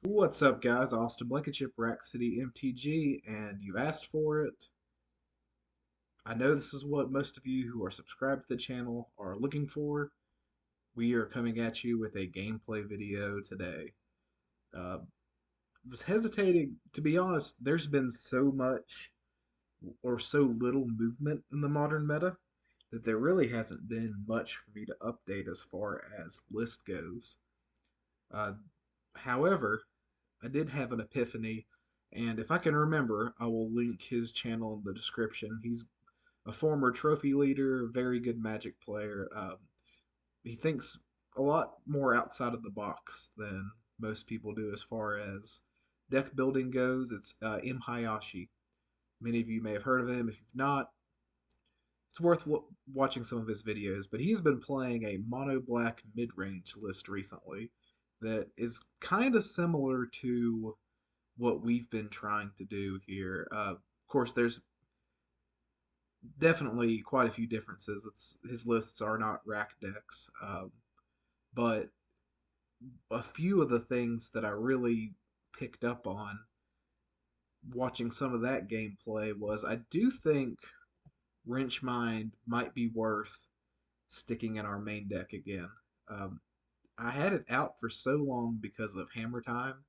What's up, guys? Austin Blankenship, Rack City MTG, and you asked for it. I know this is what most of you who are subscribed to the channel are looking for. We are coming at you with a gameplay video today. Uh, was hesitating, to be honest, there's been so much or so little movement in the modern meta that there really hasn't been much for me to update as far as list goes. Uh, However, I did have an epiphany, and if I can remember, I will link his channel in the description. He's a former trophy leader, very good Magic player. He thinks a lot more outside of the box than most people do as far as deck building goes. It's MHayashi. Many of you may have heard of him. If you've not, it's worth watching some of his videos. But he's been playing a mono black mid range list recently that is kind of similar to what we've been trying to do here. Of course, there's definitely quite a few differences. His lists are not rack decks, but a few of the things that I really picked up on watching some of that gameplay was I do think Wrench Mind might be worth sticking in our main deck again. Um, I had it out for so long because of Hammer Time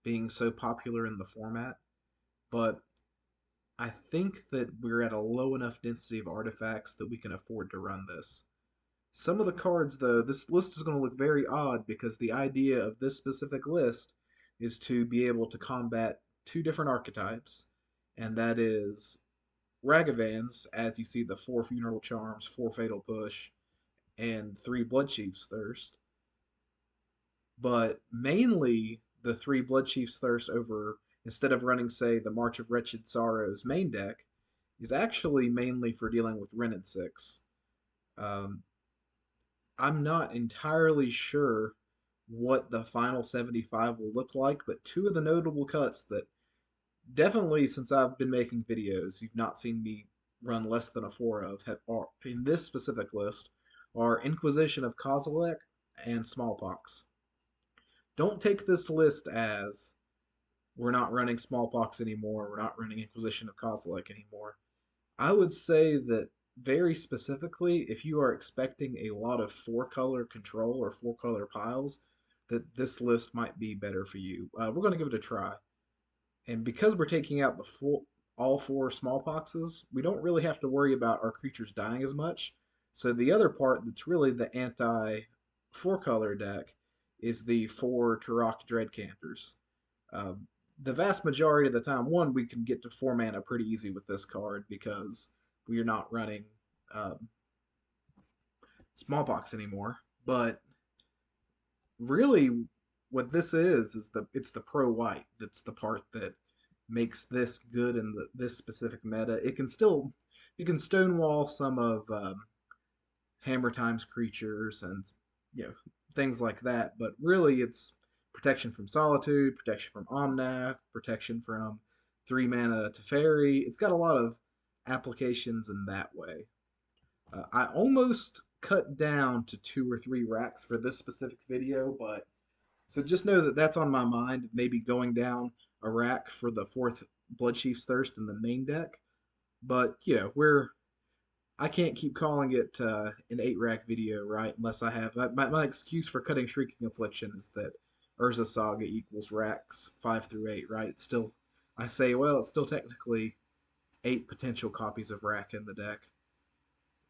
being so popular in the format, but I think that we're at a low enough density of artifacts that we can afford to run this. Some of the cards, though, this list is going to look very odd because the idea of this specific list is to be able to combat two different archetypes, and that is Ragavans, as you see the four Funeral Charms, four Fatal Push, and three Bloodchief's Thirst, but mainly the three Bloodchief's Thirst over, instead of running, say, the March of Wretched Sorrows main deck, is actually mainly for dealing with Ren and Six. Um, I'm not entirely sure what the final 75 will look like, but two of the notable cuts that definitely since I've been making videos, you've not seen me run less than a four of are, in this specific list are Inquisition of Kozilek and Smallpox. Don't take this list as we're not running Smallpox anymore, we're not running Inquisition of Kozilek anymore. I would say that very specifically, if you are expecting a lot of four color control or four color piles, that this list might be better for you. We're going to give it a try. And because we're taking out the full, all four smallpoxes, we don't really have to worry about our creatures dying as much. So the other part that's really the anti four color deck is the four Tourach Dread Cantors. Um, the vast majority of the time, one, we can get to four mana pretty easy with this card because we are not running um, Smallpox anymore. But really, what this is it's the pro white that's the part that makes this good in this specific meta. It can still you can stonewall some of Hammer Time's creatures and things like that, but really it's protection from Solitude, protection from Omnath, protection from three mana Teferi. It's got a lot of applications in that way. I almost cut down to two or three racks for this specific video, but so just know that that's on my mind. Maybe going down a rack for the fourth Bloodchief's Thirst in the main deck. But we're I can't keep calling it an eight rack video, right? Unless I have my excuse for cutting Shrieking Affliction is that Urza Saga equals racks 5 through 8, right? It's still I say, well, it's still technically eight potential copies of rack in the deck.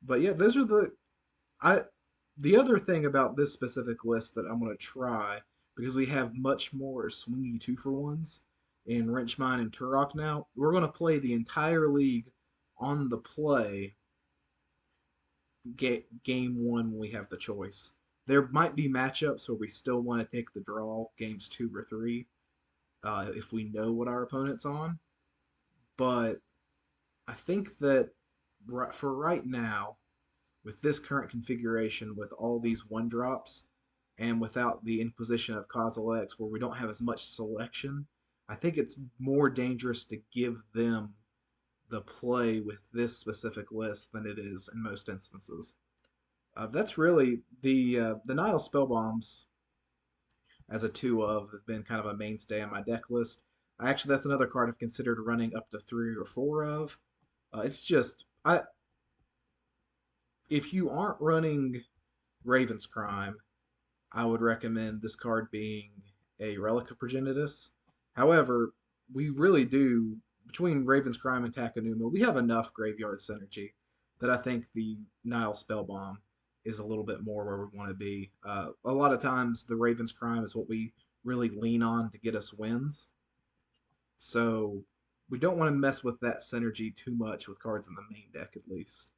But yeah, those are I the other thing about this specific list that I'm going to try, because we have much more swingy two for ones in Wrenchmine and Tourach now, we're going to play the entire league on the play game one when we have the choice. There might be matchups where we still want to take the draw games two or three if we know what our opponent's on, but I think that for right now, with this current configuration, with all these one drops, and without the Inquisition of Kozilek, where we don't have as much selection, I think it's more dangerous to give them the play with this specific list than it is in most instances. That's really the Nihil Spellbombs. as a 2 of have been kind of a mainstay on my deck list. Actually, that's another card I've considered running up to 3 or 4 of. It's just I if you aren't running Raven's Crime, I would recommend this card being a Relic of Progenitus. However, we really do, between Raven's Crime and Takenuma, we have enough graveyard synergy that I think the Nihil Spellbomb is a little bit more where we want to be. A lot of times, the Raven's Crime is what we really lean on to get us wins. So we don't want to mess with that synergy too much with cards in the main deck, at least.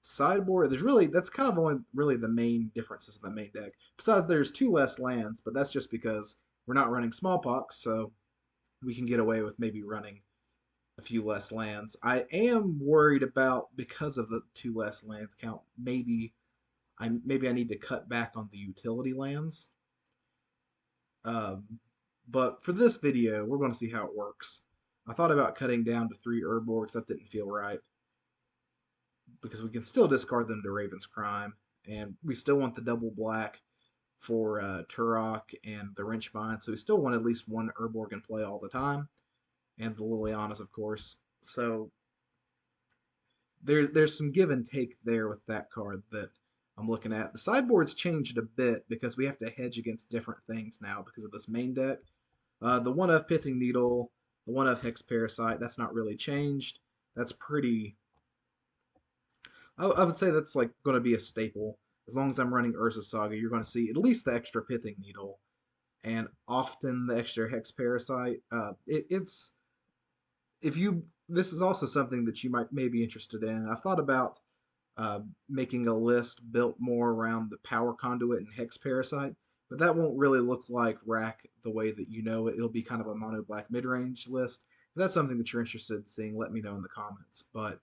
Sideboard, there's really that's kind of only really the main differences in the main deck. Besides, there's 2 less lands, but that's just because we're not running Smallpox, so we can get away with maybe running a few less lands. I am worried about because of the 2 less lands count. Maybe I need to cut back on the utility lands. Um, but for this video, we're going to see how it works. I thought about cutting down to 3 Urborgs. That didn't feel right because we can still discard them to Raven's Crime, and we still want the double black for Tourach and the Wrenchbind, so we still want at least one Urborg in play all the time, and the Lilianas, of course. So there's some give and take there with that card that I'm looking at. The sideboard's changed a bit because we have to hedge against different things now because of this main deck. The one of Pithing Needle, the one of Hex Parasite, that's not really changed. That's pretty. I would say that's like going to be a staple. As long as I'm running Urza Saga, you're going to see at least the extra Pithing Needle and often the extra Hex Parasite. It's if you this is also something that you may be interested in. I've thought about making a list built more around the Power Conduit and Hex Parasite, but that won't really look like Rack the way that you know it. It'll be kind of a mono black mid range list. If that's something that you're interested in seeing, let me know in the comments. But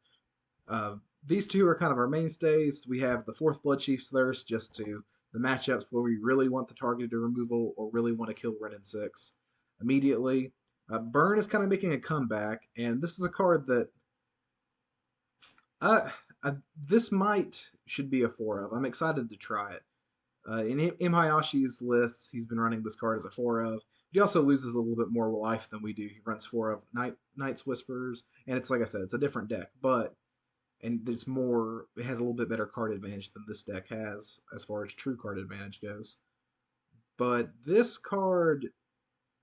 uh, these two are kind of our mainstays. We have the 4th Bloodchief's Thirst, just to the matchups where we really want the targeted removal or really want to kill Ren and 6 immediately. Burn is kind of making a comeback, and this is a card that uh, this might should be a 4 of. I'm excited to try it. In MHayashi's lists, he's been running this card as a 4 of. He also loses a little bit more life than we do. He runs 4 of Night's Whispers, and it's like I said, it's a different deck, but and it's more. It has a little bit better card advantage than this deck has as far as true card advantage goes. But this card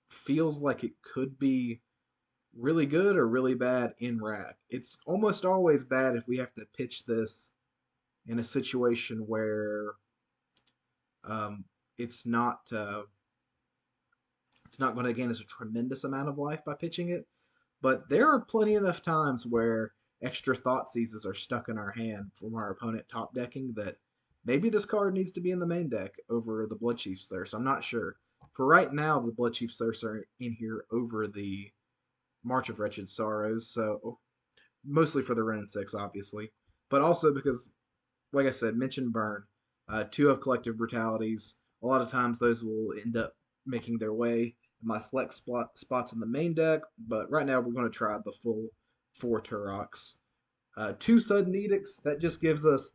feels like it could be really good or really bad in rack. It's almost always bad if we have to pitch this in a situation where um, it's not uh, it's not going to gain us a tremendous amount of life by pitching it. But there are plenty enough times where extra Thoughtseizes are stuck in our hand from our opponent top decking that maybe this card needs to be in the main deck over the Bloodchief's Thirst. I'm not sure. For right now, the Bloodchief's Thirst are in here over the March of Wretched Sorrows, so mostly for the Ren and 6, obviously, but also because, like I said, mention Burn, 2 of Collective Brutalities. A lot of times those will end up making their way in my flex spots in the main deck, but right now we're going to try the full 4 Tourachs. 2 Sudden Edicts, that just gives us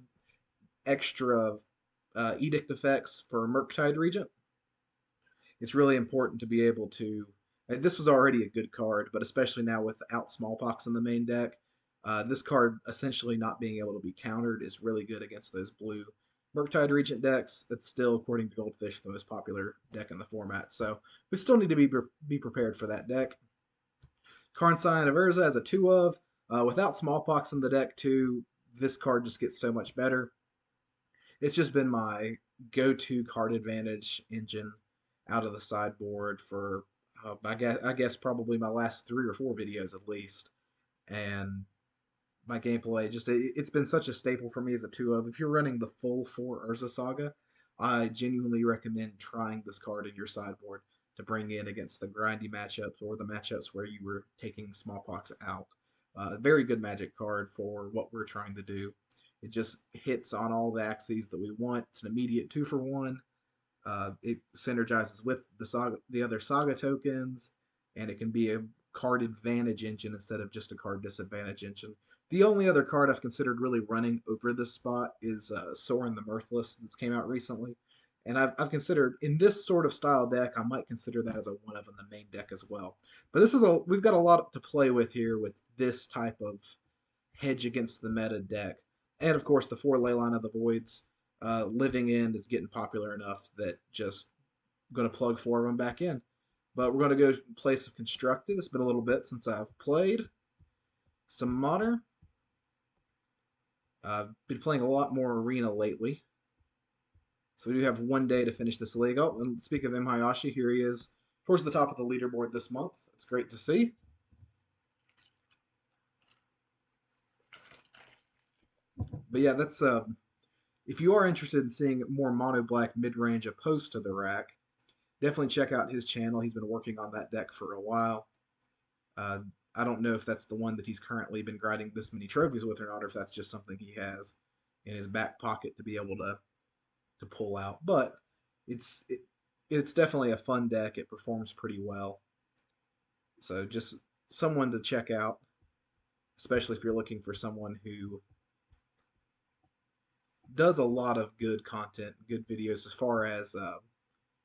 extra edict effects for Murktide Regent. It's really important to be able to. This was already a good card, but especially now without Smallpox in the main deck, this card essentially not being able to be countered is really good against those blue Murktide Regent decks. It's still, according to Goldfish, the most popular deck in the format, so we still need to be prepared for that deck. Karn, Scion of Urza as a 2 of. Without Smallpox in the deck, too, this card just gets so much better. It's just been my go-to card advantage engine out of the sideboard for I guess probably my last 3 or 4 videos at least, and my gameplay just it's been such a staple for me as a 2 of. If you're running the full 4 Urza Saga, I genuinely recommend trying this card in your sideboard to bring in against the grindy matchups or the matchups where you were taking Smallpox out. Very good magic card for what we're trying to do. It just hits on all the axes that we want. It's an immediate 2-for-1. It synergizes with the other Saga tokens, and it can be a card advantage engine instead of just a card disadvantage engine. The only other card I've considered really running over this spot is Sorin the Mirthless that's came out recently. And I've considered in this sort of style deck, I might consider that as a one of in the main deck as well. But this is we've got a lot to play with here with this type of hedge against the meta deck. And of course, the four Leyline of the Voids living in is getting popular enough that just going to plug four of them back in. But we're going to go play some Constructed. It's been a little bit since I've played some Modern. I've been playing a lot more Arena lately. So we do have one day to finish this league. Oh, and speak of MHayashi, here he is towards the top of the leaderboard this month. It's great to see. But yeah, that's if you are interested in seeing more mono black mid range opposed to the rack, definitely check out his channel. He's been working on that deck for a while. Uh, I don't know if that's the one that he's currently been grinding this many trophies with or not, or if that's just something he has in his back pocket to be able to pull out. But it's definitely a fun deck. It performs pretty well. So just someone to check out, especially if you're looking for someone who does a lot of good content, good videos as far as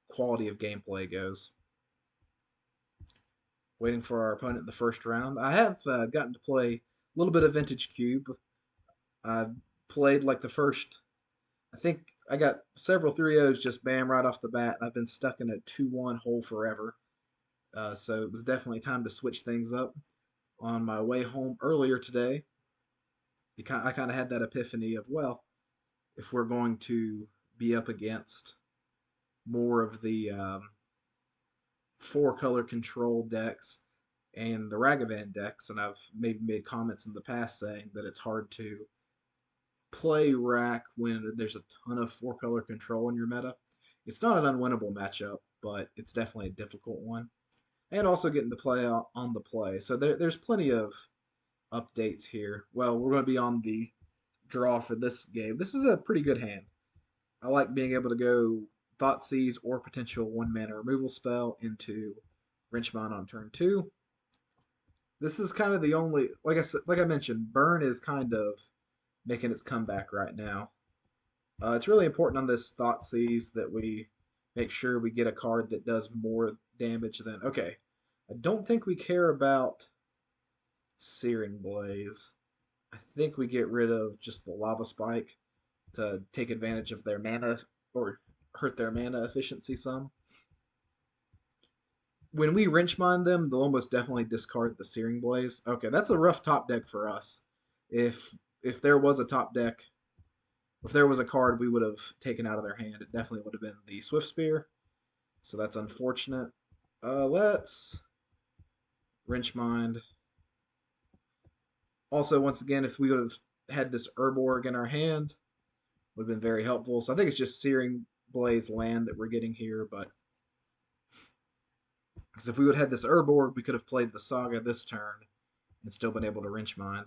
quality of gameplay goes. Waiting for our opponent in the first round. I have gotten to play a little bit of Vintage Cube. I played like the first, I think I got several 3-0s just bam right off the bat. I've been stuck in a 2-1 hole forever. So it was definitely time to switch things up. On my way home earlier today, I kind of had that epiphany of, well, if we're going to be up against more of the four color control decks and the Ragavan decks, and I've maybe made comments in the past saying that it's hard to play Rack when there's a ton of four color control in your meta. It's not an unwinnable matchup, but it's definitely a difficult one. And also getting to play on the play. So there's plenty of updates here. Well, we're going to be on the draw for this game. This is a pretty good hand. I like being able to go Thoughtseize or potential one mana removal spell into Wrenchmine on turn 2. This is kind of the only, like I mentioned, Burn is kind of making its comeback right now. It's really important on this Thoughtseize that we make sure we get a card that does more damage than. Okay, I don't think we care about Searing Blaze. I think we get rid of just the Lava Spike to take advantage of their mana or hurt their mana efficiency some. When we wrench mine them, they'll almost definitely discard the Searing Blaze. Okay, that's a rough top deck for us. If there was a top deck, if there was a card we would have taken out of their hand, it definitely would have been the Swift Spear. So that's unfortunate. Let's wrench mind. Also, once again, if we would have had this Urborg in our hand, would have been very helpful. So I think it's just Searing Blaze land that we're getting here, but because if we would have had this Urborg, we could have played the Saga this turn and still been able to wrench mine.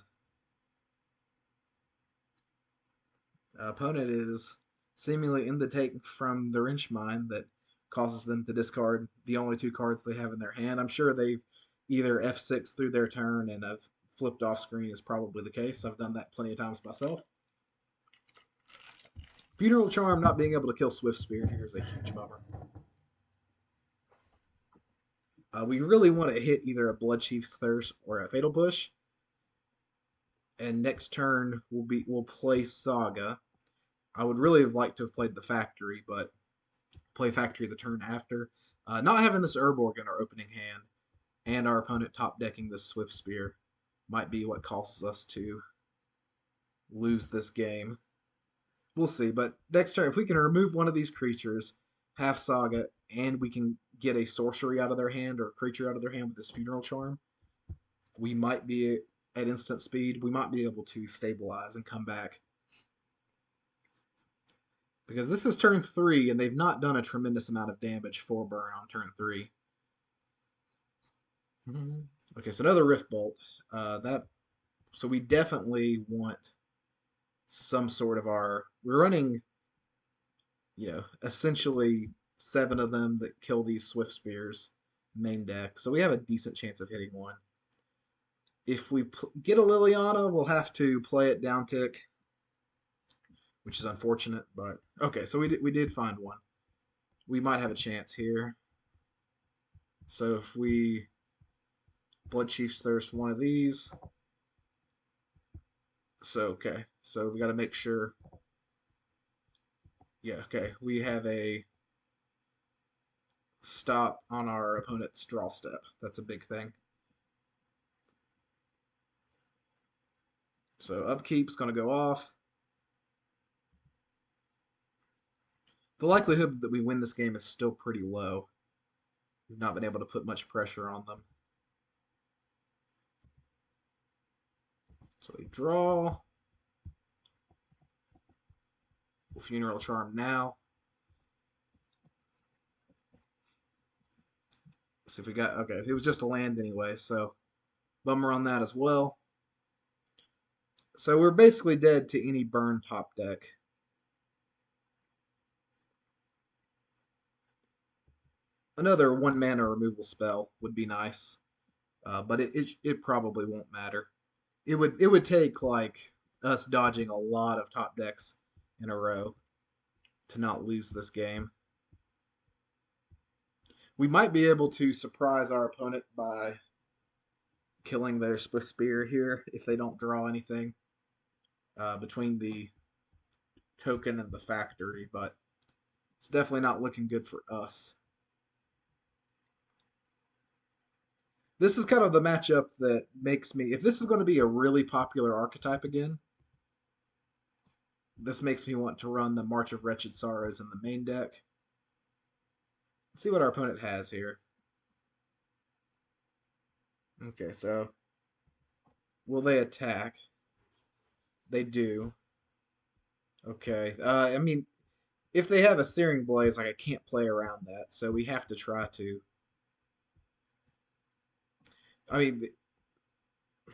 Opponent is seemingly in the take from the wrench mine that causes them to discard the only two cards they have in their hand. I'm sure they've either F6 through their turn and have flipped off screen is probably the case. I've done that plenty of times myself. Funeral Charm not being able to kill Swift Spear here is a huge bummer. We really want to hit either a Bloodchief's Thirst or a Fatal Push. And next turn we'll play Saga. I would really have liked to have played the Factory, but play Factory the turn after. Not having this Urborg in our opening hand and our opponent top decking this Swift Spear might be what causes us to lose this game. We'll see, but next turn, if we can remove one of these creatures, have Saga, and we can get a sorcery out of their hand or a creature out of their hand with this Funeral Charm, we might be at instant speed. We might be able to stabilize and come back. Because this is turn 3, and they've not done a tremendous amount of damage for Burn on turn 3. Okay, so another Rift Bolt. So we definitely want some sort of we're running, essentially 7 of them that kill these Swift Spears main deck. So we have a decent chance of hitting one. If we get a Liliana, we'll have to play it down tick, which is unfortunate, but okay, so we did find one. we might have a chance here. So if we Bloodchief's Thirst one of these, so okay, so we got to make sure. Yeah, okay, we have a stop on our opponent's draw step. That's a big thing. So upkeep's going to go off. The likelihood that we win this game is still pretty low. We've not been able to put much pressure on them. So we draw. We'll Funeral Charm now. Let's see if we got... Okay, it was just a land anyway, so bummer on that as well. So we're basically dead to any burn top deck. Another 1 mana removal spell would be nice, but it probably won't matter. It would take like us dodging a lot of top decks in a row to not lose this game. We might be able to surprise our opponent by killing their spear here if they don't draw anything between the token and the factory, but it's definitely not looking good for us. This is kind of the matchup that makes me, if this is going to be a really popular archetype again, this makes me want to run the March of Wretched Sorrows in the main deck. Let's see what our opponent has here. Okay, so will they attack? They do. Okay. I mean, if they have a Searing Blaze, like I can't play around that, so we have to try to. I mean,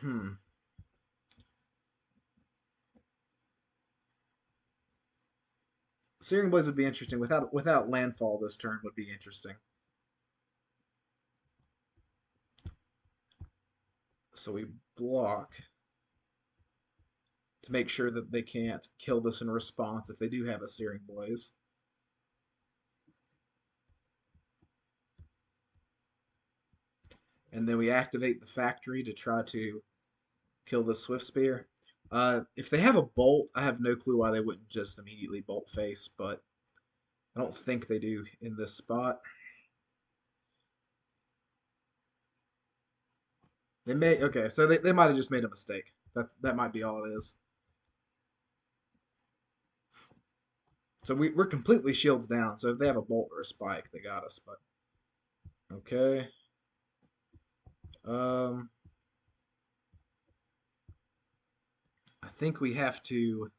hmm. Searing Blaze would be interesting. Without landfall, this turn would be interesting. So we block to make sure that they can't kill this in response if they do have a Searing Blaze. And then we activate the factory to try to kill the Swift Spear. If they have a bolt, I have no clue why they wouldn't just immediately bolt face, but I don't think they do in this spot. They may okay, so they might have just made a mistake. That might be all it is. So we're completely shields down. So if they have a bolt or a spike, they got us. But okay. Um, I think we have to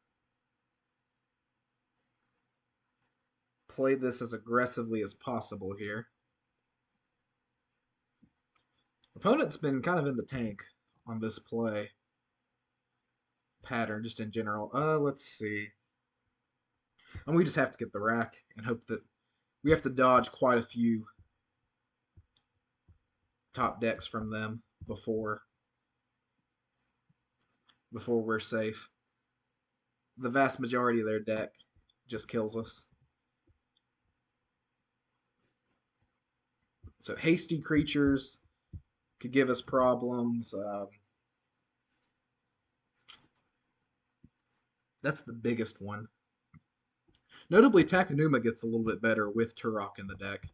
play this as aggressively as possible here. Opponent's been kind of in the tank on this play pattern, just in general. Let's see. And we just have to get the rack and hope that we have to dodge quite a few top decks from them before we're safe. The vast majority of their deck just kills us. So hasty creatures could give us problems. That's the biggest one. Notably, Takenuma gets a little bit better with Tourach in the deck.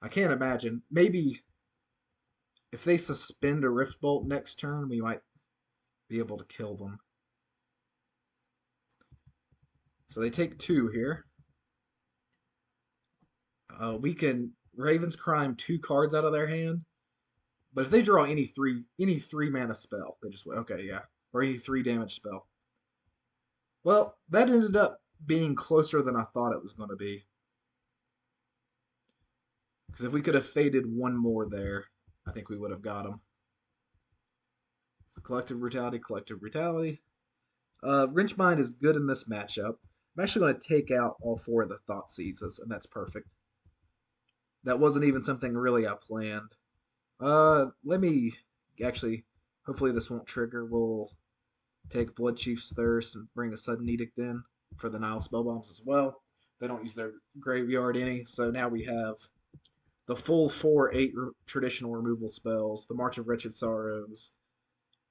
I can't imagine. Maybe if they suspend a Rift Bolt next turn, we might be able to kill them. So they take 2 here. We can Raven's Crime 2 cards out of their hand. But if they draw any three mana spell, they just okay, yeah, or any 3 damage spell. Well, that ended up being closer than I thought it was going to be. Because if we could have faded one more there, I think we would have got him. Collective Brutality, Collective Brutality. Wrenchbind is good in this matchup. I'm actually going to take out all 4 of the Thoughtseizes, and that's perfect. That wasn't even something really I planned. Let me actually. Hopefully this won't trigger. We'll take Bloodchief's Thirst and bring a Sudden Edict in for the Nihil Spellbombs as well. They don't use their graveyard any, so now we have the full 4/8 traditional removal spells, the March of Wretched Sorrows,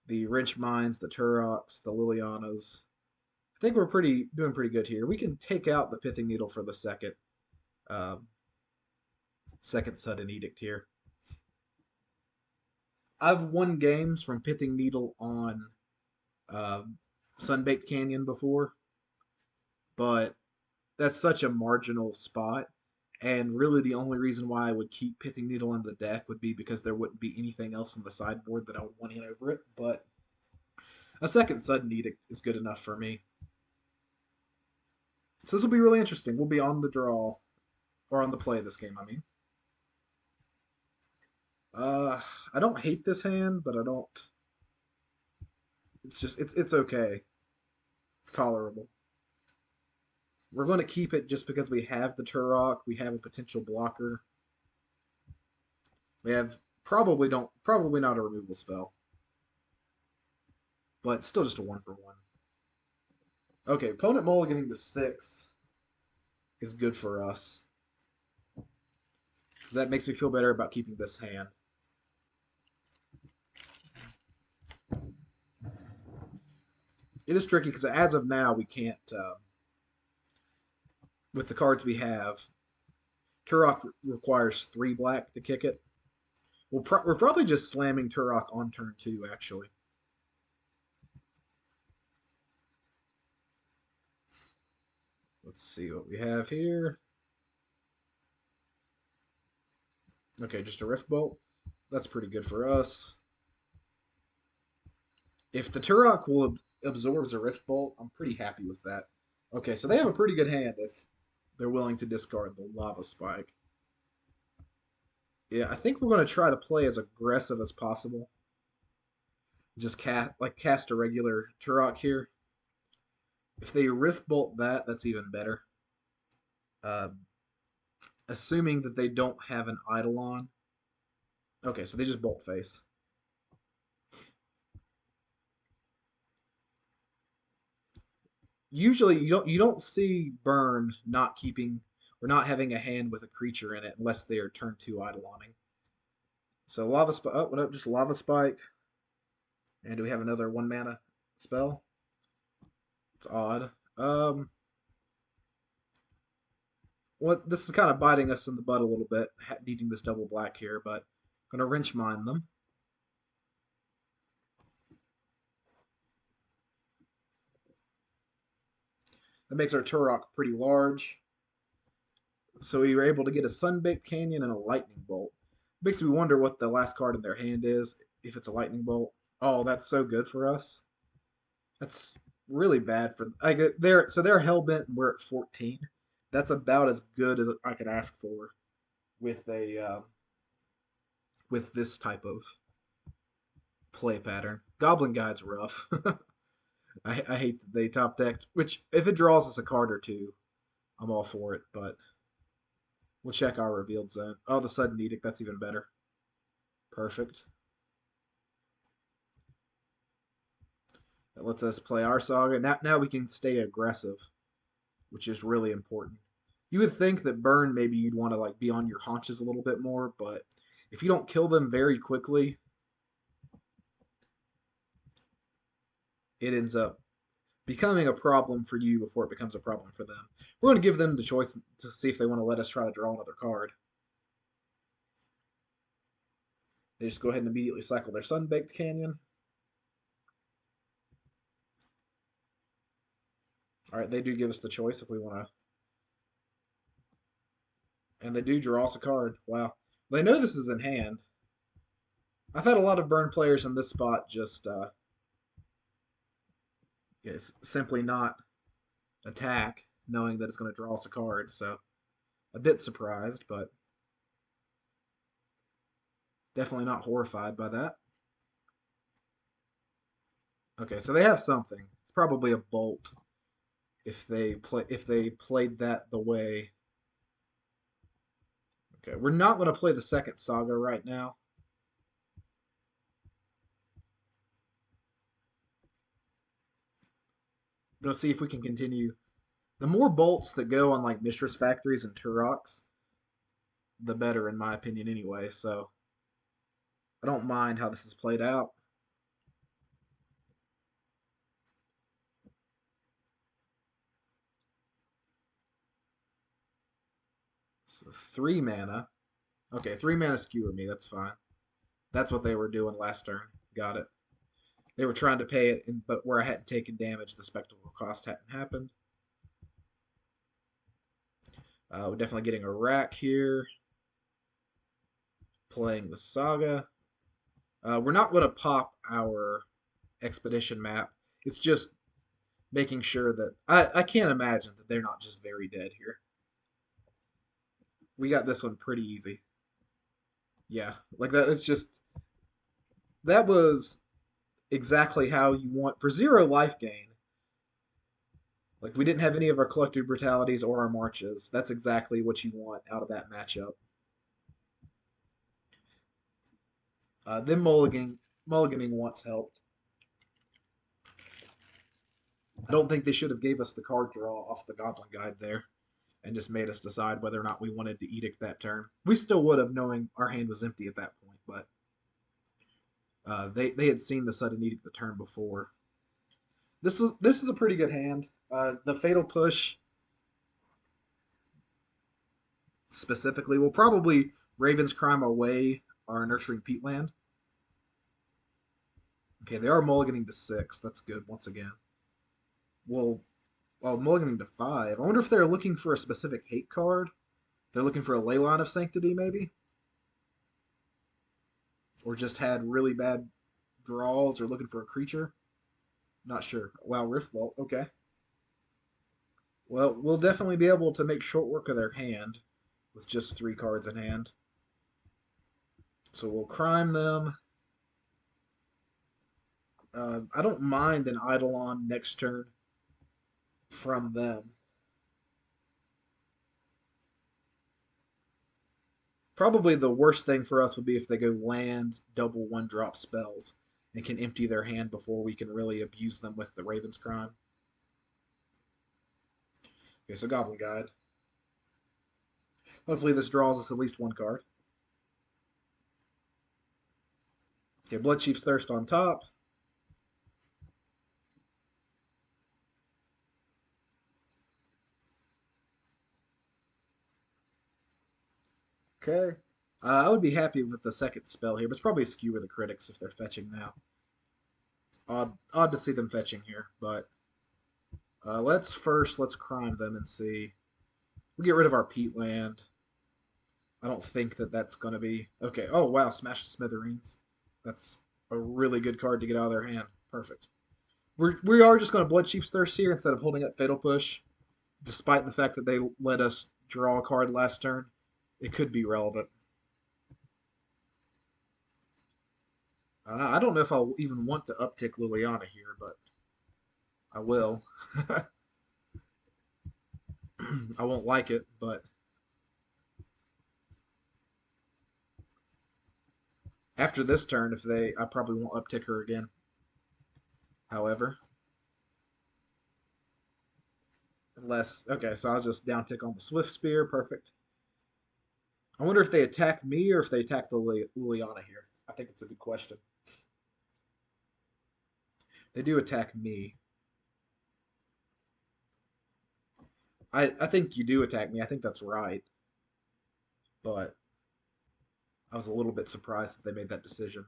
the Wrench Mines, the Tourachs, the Lilianas. I think we're doing pretty good here. We can take out the Pithing Needle for the um, second Sudden Edict here. I've won games from Pithing Needle on uh, Sunbaked Canyon before, but that's such a marginal spot. And really, the only reason why I would keep Pithing Needle in the deck would be because there wouldn't be anything else in the sideboard that I would want in over it. But a second Sudden Edict is good enough for me. So this will be really interesting. We'll be on the draw, or on the play this game, I mean. Uh, I don't hate this hand, but I don't. It's okay. It's tolerable. We're going to keep it just because we have the Tourach. We have a potential blocker. We have probably not a removal spell, but still just a 1/1. Okay, opponent mulliganing to 6 is good for us. So that makes me feel better about keeping this hand. It is tricky because as of now we can't, with the cards we have, Tourach requires 3 black to kick it. We're probably just slamming Tourach on turn 2, actually. Let's see what we have here. Okay, just a Rift Bolt. That's pretty good for us. If the Tourach will absorbs a Rift Bolt, I'm pretty happy with that. Okay, so they have a pretty good hand if they're willing to discard the Lava Spike. Yeah, I think we're going to try to play as aggressive as possible. Just cast a regular Tourach here. If they Rift Bolt that, that's even better. Uh, assuming that they don't have an Eidolon. Okay, so they just Bolt Face. Usually you don't see Burn not keeping or not having a hand with a creature in it unless they are turn 2 Eidoloning. So Lava Spike. Oh, what just Lava Spike. And do we have another 1 mana spell? It's odd. What this is kind of biting us in the butt a little bit, needing this double black here, but I'm gonna Wrench Mine them. That makes our Tourach pretty large. So we were able to get a Sunbaked Canyon and a Lightning Bolt. Makes me wonder what the last card in their hand is, if it's a Lightning Bolt. Oh, that's so good for us. That's really bad for they're hellbent and we're at 14. That's about as good as I could ask for with a with this type of play pattern. Goblin Guide's rough. I hate that they top decked. Which if it draws us a card or two, I'm all for it. But we'll check our revealed zone. Oh, the Sudden Edict. That's even better. Perfect. That lets us play our Saga. Now we can stay aggressive, which is really important. You would think that Burn maybe you'd want to like be on your haunches a little bit more, but if you don't kill them very quickly, it ends up becoming a problem for you before it becomes a problem for them. We're going to give them the choice to see if they want to let us try to draw another card. They just go ahead and immediately cycle their Sunbaked Canyon. All right, they do give us the choice if we want to. And they do draw us a card. Wow. They know this is in hand. I've had a lot of Burn players in this spot just simply not attack, knowing that it's going to draw us a card. So a bit surprised, but definitely not horrified by that. Okay, so they have something. It's probably a bolt if they played that the way. Okay, we're not going to play the second Saga right now. Let's see if we can continue. The more bolts that go on like Mistress Factories and Tourachs, the better, in my opinion, anyway. So I don't mind how this is played out. So 3 mana. Okay, 3 mana skewer me. That's fine. That's what they were doing last turn. Got it. They were trying to pay it, but where I hadn't taken damage, the spectacle cost hadn't happened. We're definitely getting a rack here. Playing the Saga. We're not going to pop our expedition map. It's just making sure that I can't imagine that they're not just very dead here. We got this one pretty easy. Yeah, like that. It's just that was exactly how you want for 0 life gain. Like we didn't have any of our collective brutalities or our marches. That's exactly what you want out of that matchup. Them mulliganing once helped. I don't think they should have gave us the card draw off the Goblin Guide there and just made us decide whether or not we wanted to edict that turn. We still would have, knowing our hand was empty at that point, but they had seen the Sudden Edict the turn before. This is a pretty good hand. The Fatal Push specifically will probably Raven's Crime away our Nurturing Peatland. Okay, they are mulliganing to 6. That's good once again. Well, mulliganing to 5. I wonder if they're looking for a specific hate card. They're looking for a Leyline of Sanctity, maybe? Or just had really bad draws or looking for a creature? Not sure. Wow, Rift Vault. Okay. Well, we'll definitely be able to make short work of their hand with just 3 cards in hand. So we'll crime them. I don't mind an Eidolon next turn from them. Probably the worst thing for us would be if they go land double 1-drop spells and can empty their hand before we can really abuse them with the Raven's Crime. Okay, so Goblin Guide. Hopefully this draws us at least 1 card. Okay, Bloodchief's Thirst on top. Okay. I would be happy with the second spell here, but it's probably a skewer the critics if they're fetching now. It's odd to see them fetching here, but let's crime them and see. We'll get rid of our Peatland. I don't think that that's going to be... Okay, oh wow, Smash the Smithereens. That's a really good card to get out of their hand. Perfect. We are just going to Bloodchief's Thirst here instead of holding up Fatal Push, despite the fact that they let us draw a card last turn. It could be relevant. I don't know if I'll even want to uptick Liliana here, but I will. I won't like it, but after this turn, I probably won't uptick her again. However, unless, okay, so I'll just down tick on the Swift Spear. Perfect. I wonder if they attack me or if they attack the Liliana here. I think it's a good question. They do attack me. I think you do attack me. I think that's right. But I was a little bit surprised that they made that decision.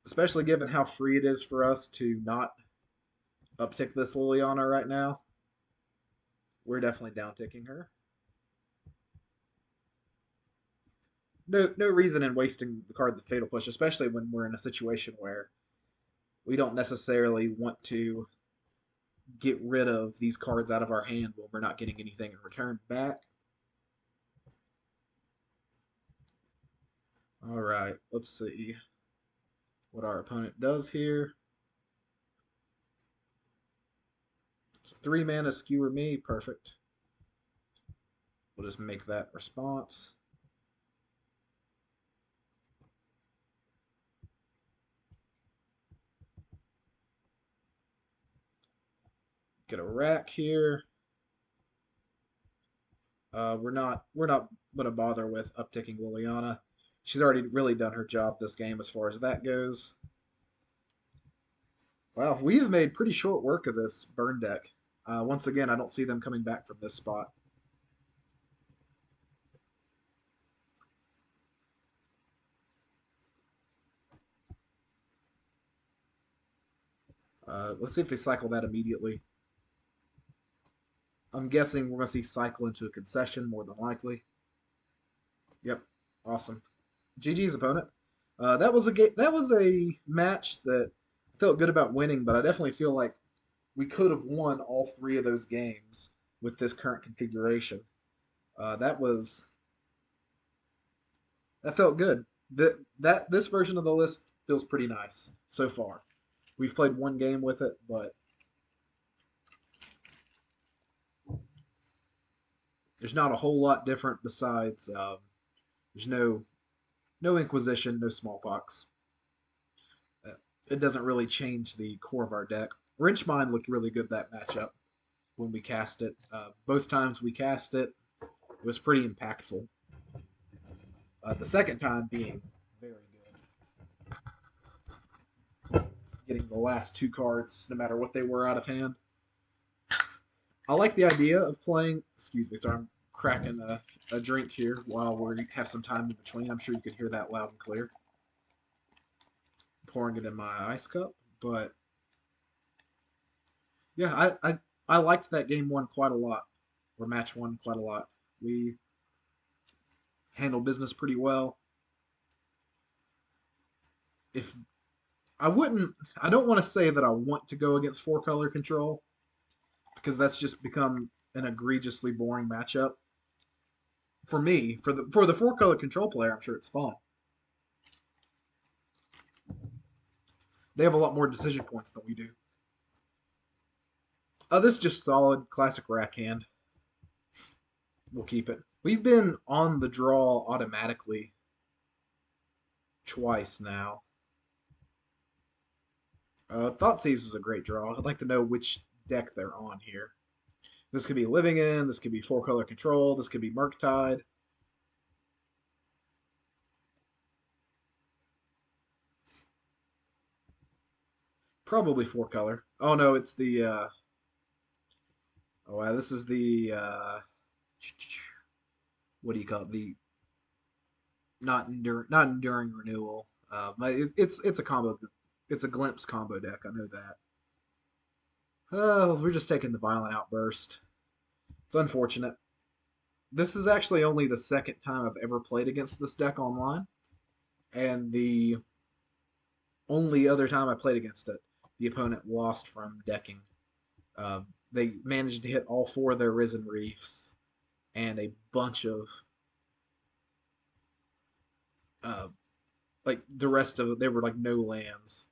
Especially given how free it is for us to not uptick this Liliana right now. We're definitely downticking her. No reason in wasting the card the Fatal Push, especially when we're in a situation where we don't necessarily want to get rid of these cards out of our hand when we're not getting anything in return back. All right, let's see what our opponent does here. 3 mana skewer me, perfect. We'll just make that response. Get a rack here. We're not gonna bother with upticking Liliana. She's already really done her job this game as far as that goes. Wow, we've made pretty short work of this burn deck. Once again, I don't see them coming back from this spot. Let's see if they cycle that immediately. I'm guessing we're going to see cycle into a concession more than likely. Yep, awesome. GG's opponent. That was a match that I felt good about winning, but I definitely feel like we could have won all three of those games with this current configuration. That was that felt good. That this version of the list feels pretty nice so far. We've played one game with it, but there's not a whole lot different besides there's no Inquisition, no Smallpox. Uh, it doesn't really change the core of our deck. Wrenchmine looked really good that matchup when we cast it. Both times we cast it, it was pretty impactful. The second time being very good. Getting the last two cards, no matter what they were, out of hand. I like the idea of playing. Excuse me, sorry, I'm cracking a drink here while we have some time in between. I'm sure you can hear that loud and clear. Pouring it in my ice cup, but yeah, I liked that game one quite a lot, or match one quite a lot. We handled business pretty well. If I don't want to say that I want to go against four color control because that's just become an egregiously boring matchup. For me, for the four color control player, I'm sure it's fun. They have a lot more decision points than we do. This is just solid classic rack hand. We'll keep it. We've been on the draw automatically twice now. Thoughtseize was a great draw. I'd like to know which deck they're on here. This could be Living In. This could be four color control. This could be Murktide. Probably four color. Oh no, it's the. Oh wow, this is the. What do you call it? The not enduring renewal. It's a combo. It's a glimpse combo deck. I know that. Oh, we're just taking the violent outburst. It's unfortunate. This is actually only the second time I've ever played against this deck online, and the only other time I played against it, the opponent lost from decking. They managed to hit all four of their Risen Reefs and a bunch of uh, like the rest of it. They were like no lands.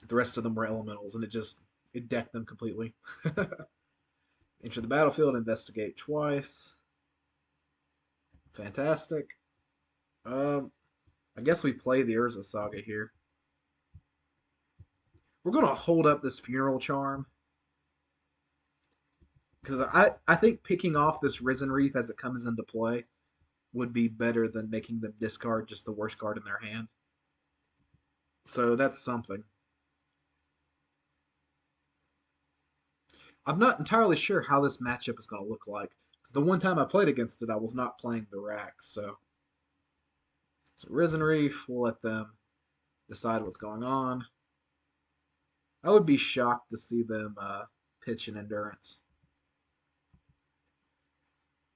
The rest of them were elementals, and it decked them completely. Enter the battlefield, investigate twice. Fantastic. Um, I guess we play the Urza Saga here. We're gonna hold up this Funeral Charm because I think picking off this Risen Reef as it comes into play would be better than making them discard just the worst card in their hand. So that's something. I'm not entirely sure how this matchup is going to look like. Because the one time I played against it, I was not playing the racks. So Risen Reef, we'll let them decide what's going on. I would be shocked to see them pitch an Endurance.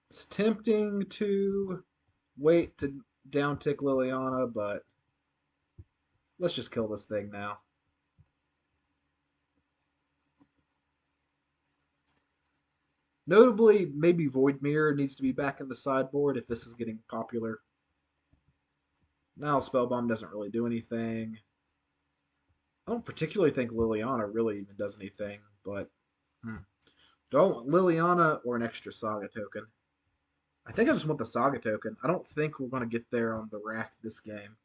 It's tempting to wait to downtick Liliana, but let's just kill this thing now. Notably, maybe Void Mirror needs to be back in the sideboard if this is getting popular. Nihil Spellbomb doesn't really do anything. I don't particularly think Liliana really even does anything, but do I want Liliana or an extra Saga token? I think I just want the Saga token. I don't think we're going to get there on the rack this game.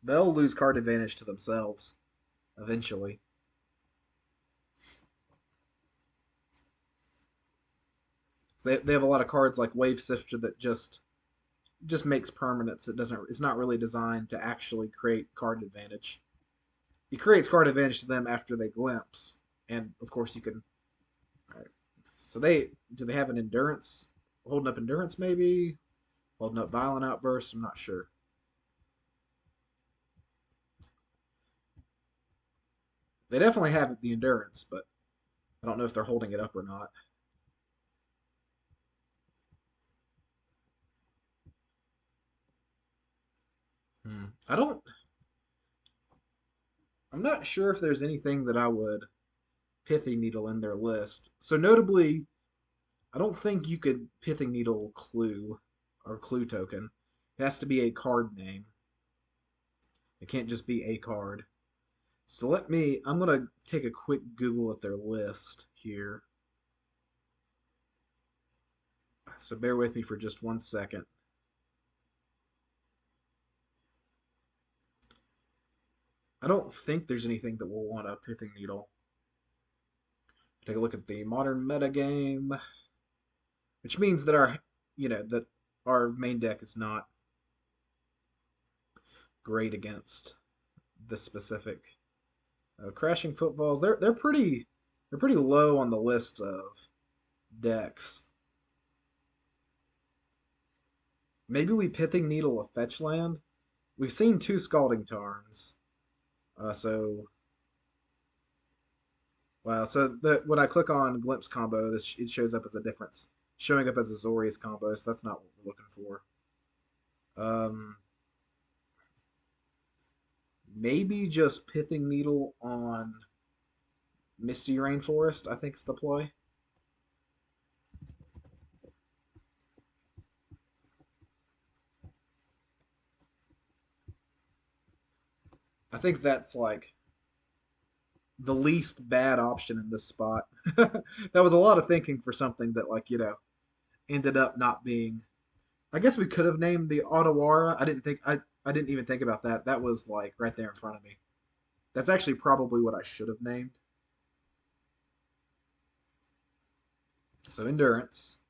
they'll lose card advantage to themselves eventually. They have a lot of cards like Wave Sifter that just makes permanents. It doesn't. It's not really designed to actually create card advantage. It creates card advantage to them after they glimpse, and of course you can. All right. So they have an endurance, holding up endurance maybe, holding up violent outburst. I'm not sure. They definitely have the endurance, but I don't know if they're holding it up or not. I don't. I'm not sure if there's anything that I would Pithing Needle in their list. So notably, I don't think you could Pithing Needle clue or clue token. It has to be a card name. It can't just be a card. So I'm going to take a quick Google at their list here. So bear with me for just 1 second. I don't think there's anything that will want a Pithing Needle. Take a look at the modern meta game, which means that our main deck is not great against this specific crashing footfalls. They're pretty low on the list of decks. Maybe we Pithing Needle a fetch land. We've seen two Scalding Tarns. So wow. So when I click on Glimpse combo, it shows up as a difference, showing up as a Zorius combo. So that's not what we're looking for. Um, Maybe just Pithing Needle on Misty Rainforest, I think is the play. I think that's like the least bad option in this spot. That was a lot of thinking for something that ended up not being. I guess we could have named the Otawara. I didn't even think about that. That was like right there in front of me. That's actually probably what I should have named. So endurance.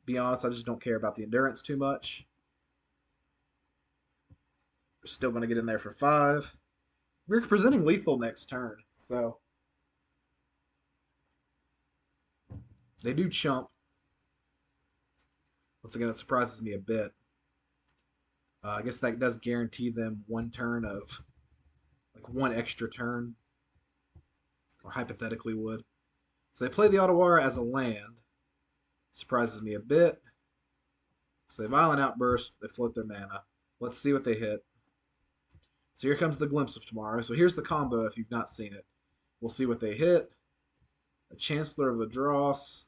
Be honest, I just don't care about the endurance too much. We're still going to get in there for 5. We're presenting lethal next turn, so they do chump. Once again, that surprises me a bit. I guess that does guarantee them one turn of like one extra turn, or hypothetically would. So they play the Otawara as a land. Surprises me a bit. So they violent outburst. They float their mana. Let's see what they hit. So here comes the glimpse of tomorrow. So here's the combo if you've not seen it. We'll see what they hit. A Chancellor of the Dross.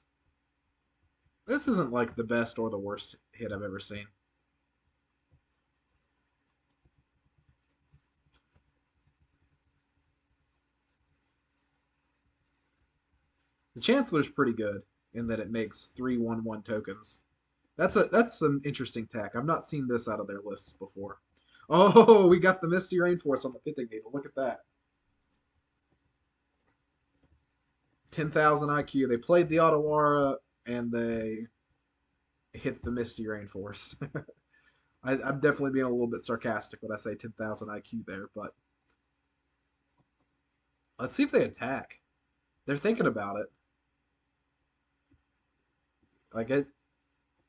This isn't like the best or the worst hit I've ever seen. The Chancellor's pretty good in that it makes 3/1/1 tokens. That's some interesting tech. I've not seen this out of their lists before. Oh, we got the Misty Rainforest on the Pithing Needle. Look at that. 10,000 IQ. They played the Otawara and they hit the Misty Rainforest. I'm definitely being a little bit sarcastic when I say 10,000 IQ there, but let's see if they attack. They're thinking about it. Like it,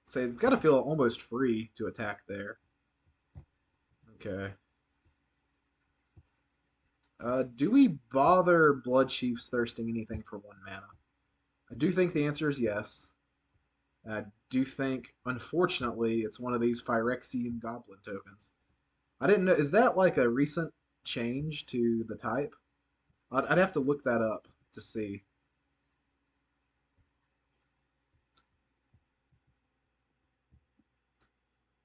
say it's got to feel almost free to attack there. Okay. Do we bother Bloodchief's thirsting anything for 1 mana? I do think the answer is yes. And I do think, unfortunately, it's one of these Phyrexian Goblin tokens. I didn't know. Is that like a recent change to the type? I'd have to look that up to see.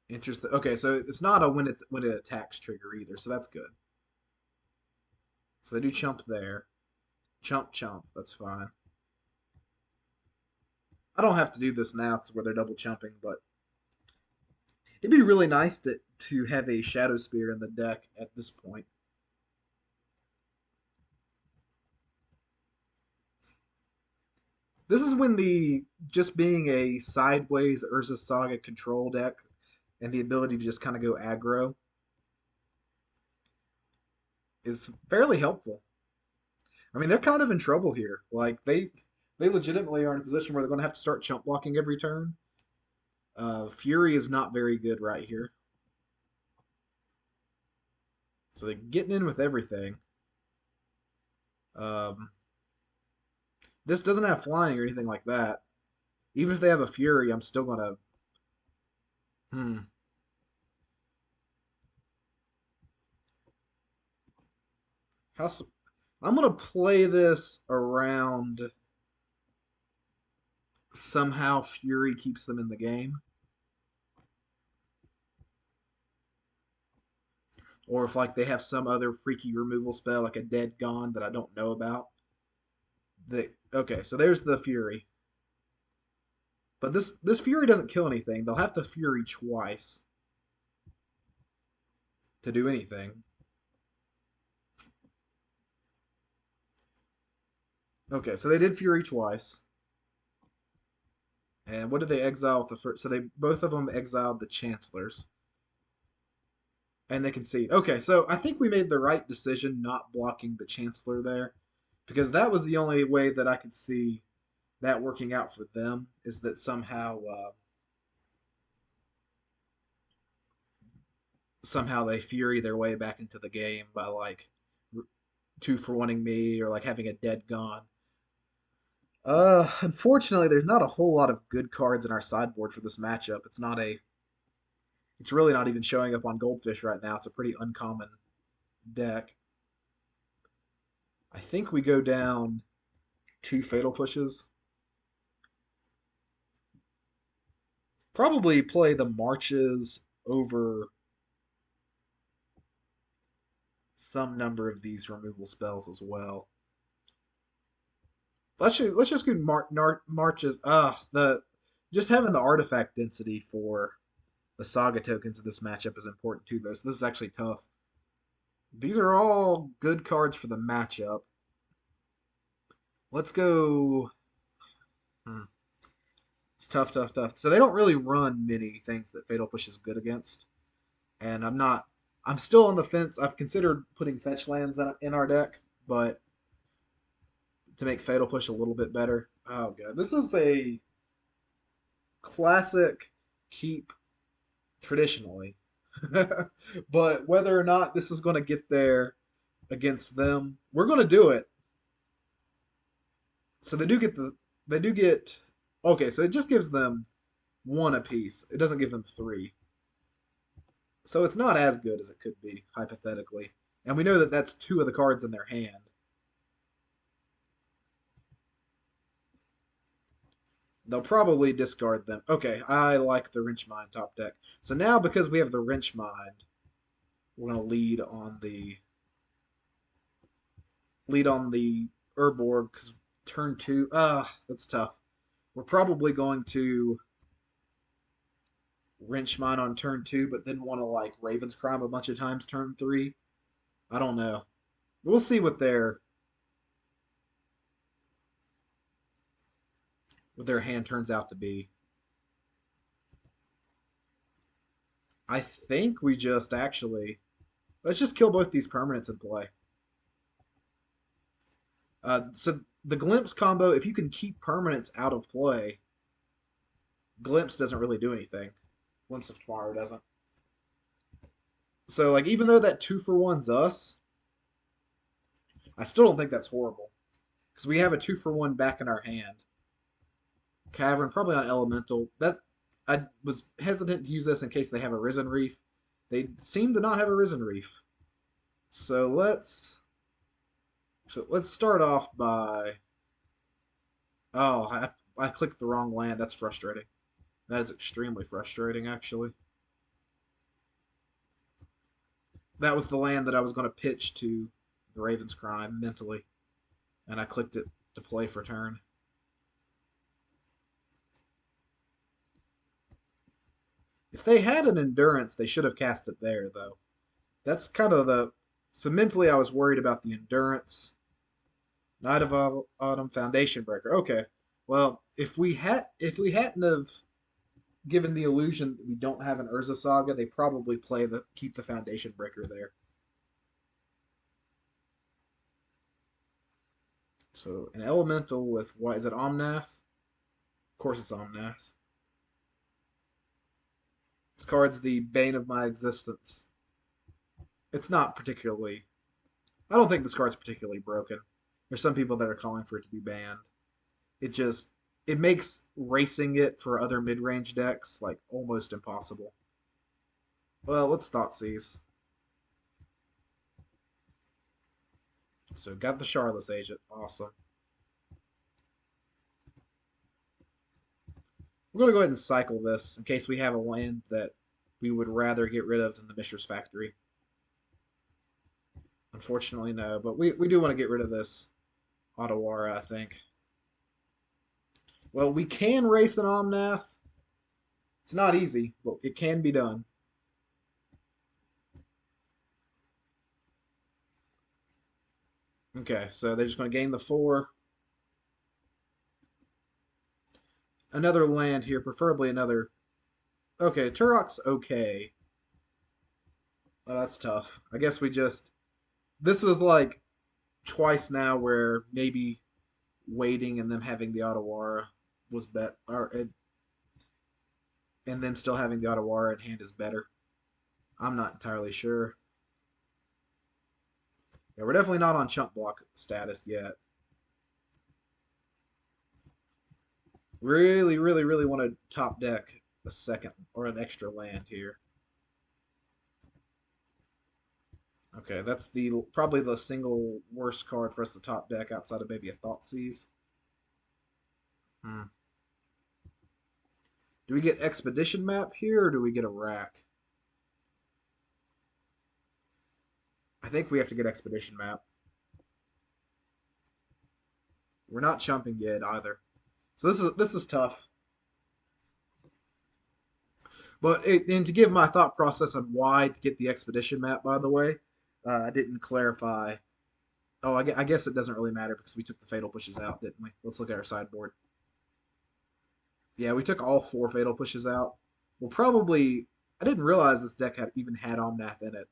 Interesting. Okay, so it's not a when it attacks trigger either, so that's good. So they do chump there. Chump chump. That's fine. I don't have to do this now because where they're double chumping, but it'd be really nice to to have a Shadow Spear in the deck at this point. This is when the just being a sideways Urza Saga control deck and the ability to just kind of go aggro is fairly helpful. I mean, they're kind of in trouble here. Like they legitimately are in a position where they're going to have to start chump blocking every turn. Fury is not very good right here. So they're getting in with everything. Um, this doesn't have flying or anything like that. Even if they have a Fury, I'm still going to... How, I'm going to play this around somehow Fury keeps them in the game. Or if like they have some other freaky removal spell like a Dead Gone that I don't know about. Okay, so there's the Fury. But this Fury doesn't kill anything. They'll have to Fury twice to do anything. Okay, so they did Fury twice. And what did they exile with the first? So they both of them exiled the Chancellors. And they concede. Okay, so I think we made the right decision not blocking the Chancellor there. Because that was the only way that I could see that working out for them, is that somehow they Fury their way back into the game by like two for wanting me or like having a Dead Gone. Unfortunately, there's not a whole lot of good cards in our sideboard for this matchup. It's really not even showing up on Goldfish right now. It's a pretty uncommon deck. I think we go down two Fatal Pushes. Probably play the Marches over some number of these removal spells as well. Let's just go Marches. The just having the artifact density for the Saga tokens in this matchup is important too, though. So this is actually tough. These are all good cards for the matchup. Let's go. It's tough, tough, tough. So they don't really run many things that Fatal Push is good against, and I'm not. I'm still on the fence. I've considered putting fetch lands in our deck, but to make Fatal Push a little bit better. Oh god, this is a classic keep traditionally, but whether or not this is going to get there against them, we're going to do it. So they do get okay. So it just gives them one apiece. It doesn't give them three. So it's not as good as it could be hypothetically, and we know that that's two of the cards in their hand. They'll probably discard them. Okay, I like the Wrench Mind top deck. So now because we have the Wrench Mind, we're gonna lead on the Urborg because turn two. That's tough. We're probably going to Wrench Mine on turn two, but then want to like Raven's Crime a bunch of times turn three. I don't know. We'll see what their hand turns out to be. I think we just actually let's just kill both these permanents in play. So the Glimpse combo, if you can keep permanents out of play, Glimpse doesn't really do anything. Glimpse of Tomorrow doesn't. So like even though that 2-for-1's us, I still don't think that's horrible because we have a 2-for-1 back in our hand. Cavern probably on Elemental. That I was hesitant to use this in case they have a Risen Reef. They seem to not have a Risen Reef. So let's start off by. Oh, I clicked the wrong land. That's frustrating. That is extremely frustrating, actually. That was the land that I was going to pitch to the Raven's Crime mentally, and I clicked it to play for turn. If they had an endurance, they should have cast it there, though. That's kind of the. So mentally, I was worried about the endurance. Night of Autumn, Foundation Breaker. Okay, well, if we hadn't have given the illusion that we don't have an Urza Saga, they probably keep the Foundation Breaker there. So an elemental with what is it? Omnath. Of course, it's Omnath. This card's the bane of my existence. It's not particularly. I don't think this card's particularly broken. There's some people that are calling for it to be banned. It just it makes racing it for other mid-range decks like almost impossible. Well, let's Thoughtseize. So got the Charlotte's Agent. Awesome. We're going to go ahead and cycle this in case we have a land that we would rather get rid of than the Mishra's Factory. Unfortunately, no. But we do want to get rid of this Otawara, I think. Well, we can race an Omnath. It's not easy, but it can be done. Okay, so they're just going to gain the 4. Another land here, preferably another. Okay, Tourach's okay. Oh, that's tough. I guess we just. This was like twice now where maybe waiting and them having the Otawara was better. And them still having the Otawara in hand is better. I'm not entirely sure. Yeah, we're definitely not on chump block status yet. Really, really, really want to top deck a second or an extra land here. Okay, that's probably the single worst card for us to top deck outside of maybe a Thoughtseize. Hmm. Do we get Expedition Map here or do we get a rack? I think we have to get Expedition Map. We're not chumping yet either. So this is tough. But and to give my thought process on why to get the Expedition Map, by the way, I didn't clarify. Oh, I guess it doesn't really matter because we took the Fatal Pushes out, didn't we? Let's look at our sideboard. Yeah, we took all 4 Fatal Pushes out. We'll probably. I didn't realize this deck even had Omnath in it.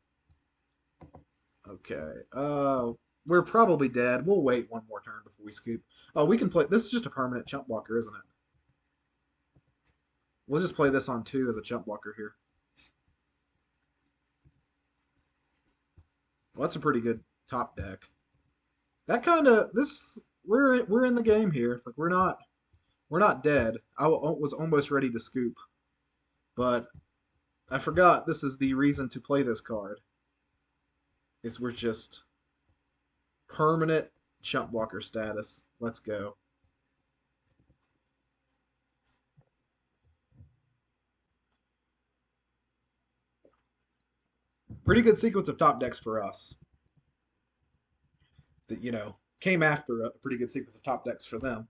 Okay. We're probably dead. We'll wait one more turn before we scoop. Oh, we can play. This is just a permanent chump blocker, isn't it? We'll just play this on 2 as a chump blocker here. Well, that's a pretty good top deck. That kind of we're in the game here. Like we're not dead. I was almost ready to scoop, but I forgot this is the reason to play this card. Is we're just permanent chump blocker status. Let's go. Pretty good sequence of top decks for us. That came after a pretty good sequence of top decks for them.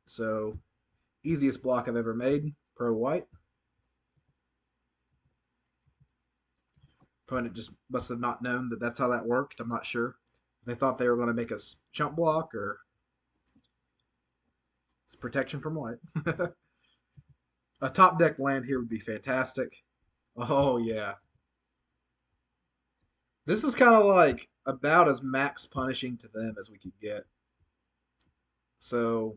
So easiest block I've ever made. Pro white. Opponent just must have not known that that's how that worked. I'm not sure. They thought they were going to make us chump block or it's protection from white. A top deck land here would be fantastic. Oh, yeah. This is kind of like about as max punishing to them as we could get. So,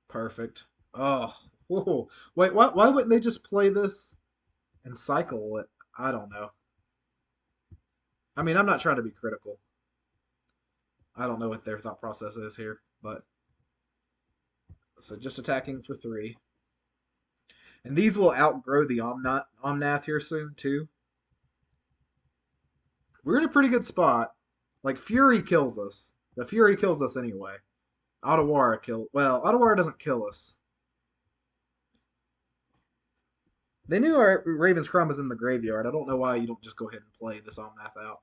perfect. Oh, whoa. Wait, why wouldn't they just play this and cycle it? I don't know. I mean, I'm not trying to be critical. I don't know what their thought process is here, but so just attacking for 3. And these will outgrow the Omnath here soon, too. We're in a pretty good spot. Like, Fury kills us. The Fury kills us anyway. Well, Otawara doesn't kill us. They knew our Raven's Crumb was in the graveyard. I don't know why you don't just go ahead and play this Omnath out.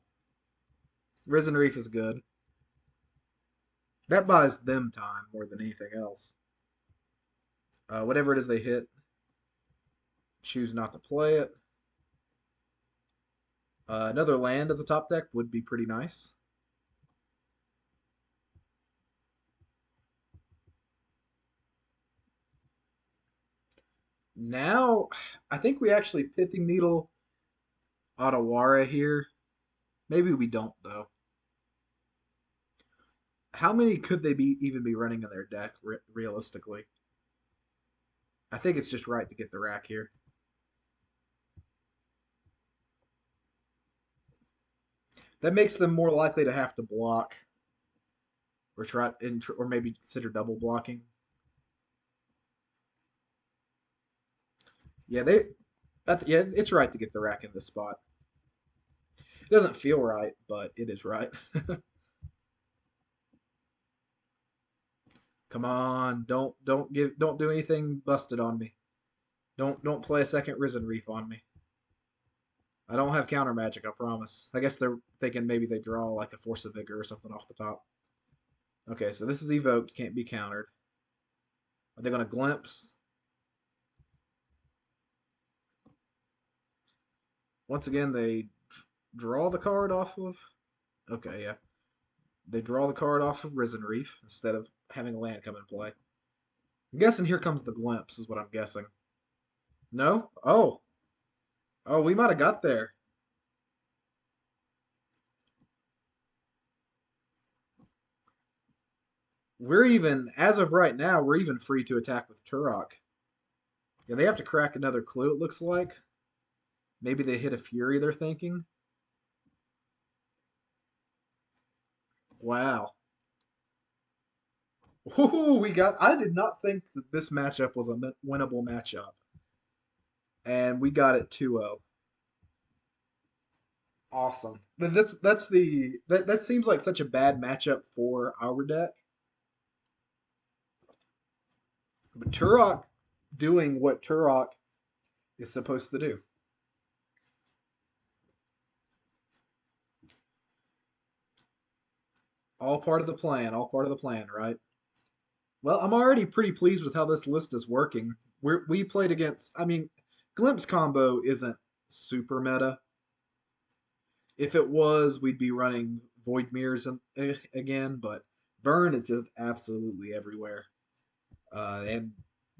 Risen Reef is good. That buys them time more than anything else. Whatever it is they hit, choose not to play it. Another land as a top deck would be pretty nice. Now, I think we actually Pithing Needle Otawara here. Maybe we don't, though. How many could they be even be running in their deck, realistically? I think it's just right to get the rack here. That makes them more likely to have to block or or maybe consider double blocking. Yeah, yeah, it's right to get the rack in this spot. It doesn't feel right, but it is right. Come on, don't do anything busted on me. Don't play a second Risen Reef on me. I don't have counter magic, I promise. I guess they're thinking maybe they draw like a Force of Vigor or something off the top. Okay, so this is evoked, can't be countered. Are they going to glimpse? Once again, they draw the card off of. Okay, yeah. They draw the card off of Risen Reef instead of having a land come in play. I'm guessing here comes the glimpse, is what I'm guessing. No? Oh. Oh, we might have got there. We're even, as of right now, we're even free to attack with Tourach. Yeah, they have to crack another clue, it looks like. Maybe they hit a Fury, they're thinking. Wow. Ooh, I did not think that this matchup was a winnable matchup. And we got it 2-0. Awesome. That seems like such a bad matchup for our deck. But Tourach doing what Tourach is supposed to do. All part of the plan, all part of the plan, right? Well, I'm already pretty pleased with how this list is working. We played against, I mean, Glimpse combo isn't super meta. If it was, we'd be running Void Mirrors again, but Burn is just absolutely everywhere. And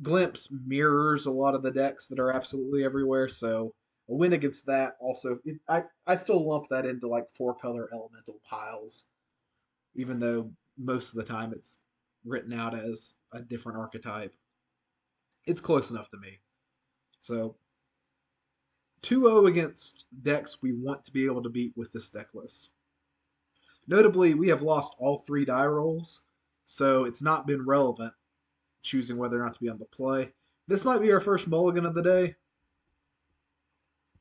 Glimpse mirrors a lot of the decks that are absolutely everywhere, so a win against that also, I still lump that into like 4-color elemental piles, even though most of the time it's written out as a different archetype. It's close enough to me. So 2-0 against decks we want to be able to beat with this deck list. Notably, we have lost all 3 die rolls, so it's not been relevant choosing whether or not to be on the play. This might be our first mulligan of the day,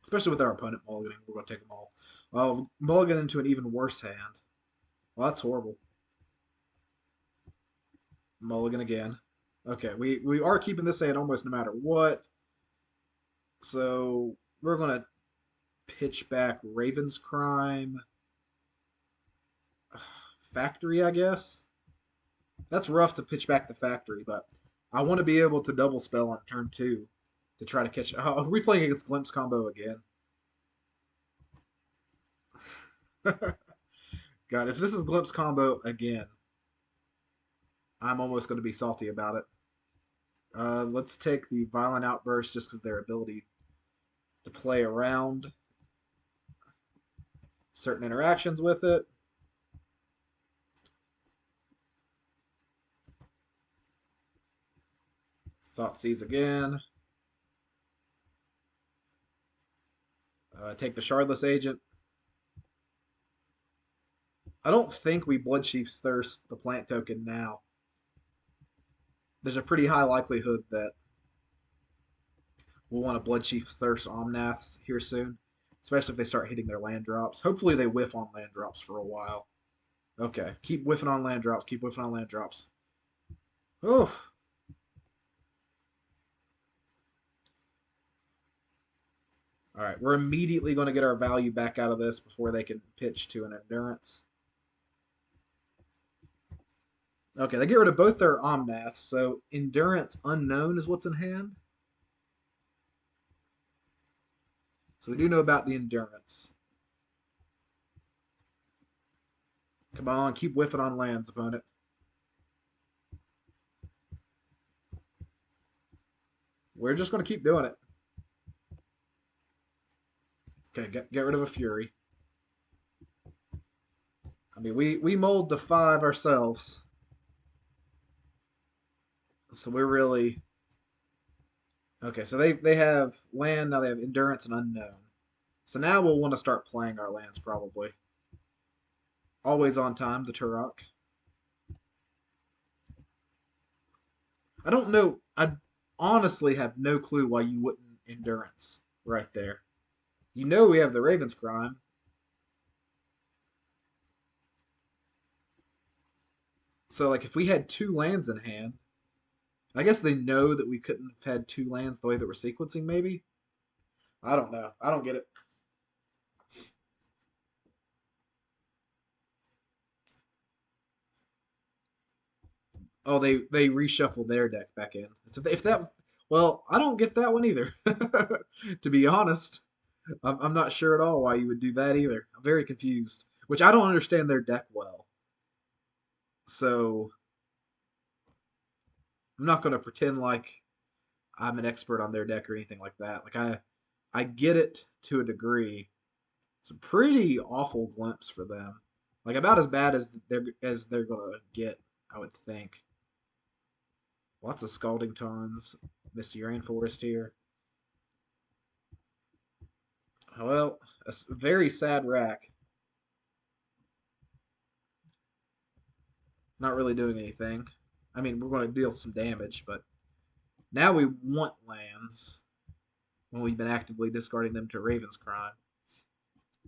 especially with our opponent mulliganing. We're going to take them all. Mulligan into an even worse hand. Well, that's horrible. Mulligan again. Okay, we are keeping this hand almost no matter what. So we're going to pitch back Raven's Crime. Factory, I guess. That's rough to pitch back the Factory, but I want to be able to double spell on turn 2 to try to catch. Oh, are we playing against Glimpse combo again? God, if this is Glimpse combo again, I'm almost going to be salty about it. Let's take the Violent Outburst just because their ability to play around certain interactions with it. Thoughtseize again. Take the Shardless Agent. I don't think we Bloodchief's Thirst the plant token now. There's a pretty high likelihood that we'll want a Bloodchief's Thirst Omnaths here soon, especially if they start hitting their land drops. Hopefully they whiff on land drops for a while. Okay, keep whiffing on land drops. Keep whiffing on land drops. Oof. All right, we're immediately going to get our value back out of this before they can pitch to an endurance. Okay, they get rid of both their Omnaths, so Endurance Unknown is what's in hand. So we do know about the Endurance. Come on, keep whiffing on lands, opponent. We're just going to keep doing it. Okay, get rid of a Fury. I mean, we mold the 5 ourselves. So we're really... Okay, so they have land, now they have Endurance and Unknown. So now we'll want to start playing our lands, probably. Always on time, the Tourach. I don't know. I honestly have no clue why you wouldn't Endurance right there. You know we have the Raven's Crime. So, like, if we had 2 lands in hand, I guess they know that we couldn't have had 2 lands the way that we're sequencing, maybe? I don't know. I don't get it. Oh, they reshuffled their deck back in. So if that was, well, I don't get that one either. To be honest, I'm not sure at all why you would do that either. I'm very confused. Which I don't understand their deck well. So I'm not going to pretend like I'm an expert on their deck or anything like that. Like I get it to a degree. It's a pretty awful glimpse for them. Like about as bad as they're gonna get, I would think. Lots of Scalding Tarns, Misty Rainforest here. Well, a very sad rack. Not really doing anything. I mean, we're going to deal some damage, but now we want lands when we've been actively discarding them to Raven's Crime.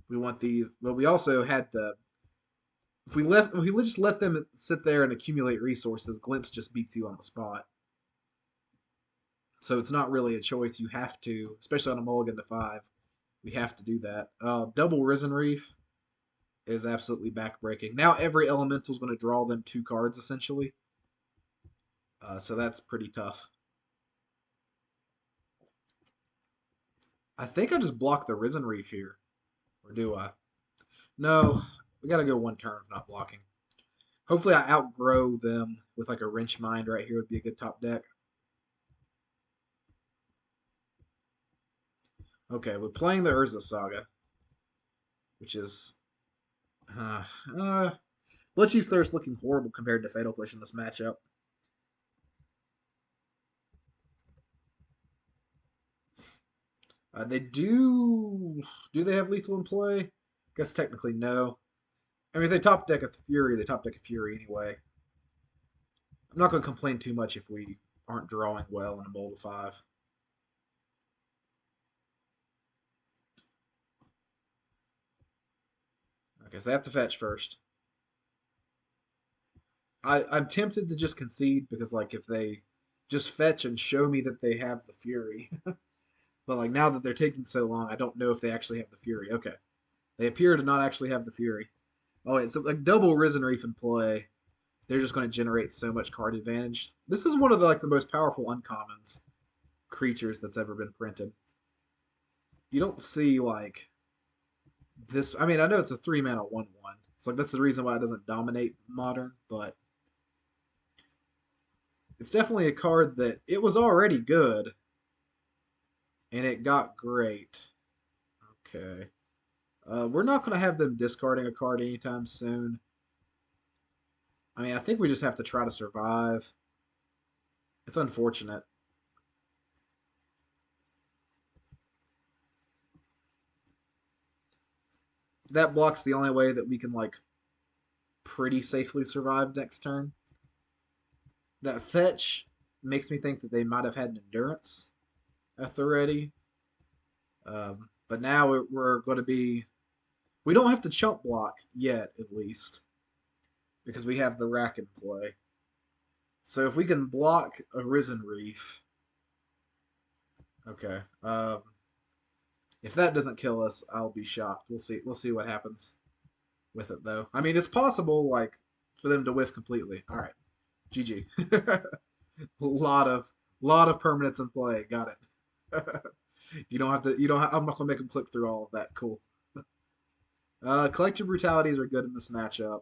We want these, but we also had to. If we just let them sit there and accumulate resources, Glimpse just beats you on the spot. So it's not really a choice. You have to, especially on a mulligan to 5. We have to do that. Double Risen Reef is absolutely backbreaking. Now every elemental is going to draw them 2 cards essentially. So that's pretty tough. I think I just blocked the Risen Reef here. Or do I? No, we got to go 1 turn of not blocking. Hopefully I outgrow them with like a Wrench Mind right here would be a good top deck. Okay, we're playing the Urza Saga, which is... Bloodchief's Thirst looking horrible compared to Fatal Push in this matchup. They do... Do they have lethal in play? Guess technically no. I mean, if they top deck a Fury, they top deck a Fury anyway. I'm not going to complain too much if we aren't drawing well in a mold of 5. Okay, so they have to fetch first. I'm tempted to just concede because, like, if they just fetch and show me that they have the Fury. But, like, now that they're taking so long, I don't know if they actually have the Fury. Okay. They appear to not actually have the Fury. Oh, wait, so, like, double Risen Reef in play. They're just going to generate so much card advantage. This is one of the, like, the most powerful uncommons creatures that's ever been printed. You don't see, like, this. I mean, I know it's a 3-mana 1/1. It's like that's the reason why it doesn't dominate modern, but it's definitely a card that it was already good and it got great. Okay. We're not going to have them discarding a card anytime soon. I mean, I think we just have to try to survive. It's unfortunate. That blocks the only way that we can, like, pretty safely survive next turn. That fetch makes me think that they might have had an endurance at the ready. But now we're going to be. We don't have to chump block yet, at least, because we have the rack in play. So if we can block a Risen Reef. Okay. If that doesn't kill us, I'll be shocked. We'll see. We'll see what happens with it, though. I mean, it's possible, like, for them to whiff completely. All right. GG. lot of permanents in play. Got it. You don't have to. You don't. I'm not gonna make them click through all of that. Cool. Collective brutalities are good in this matchup.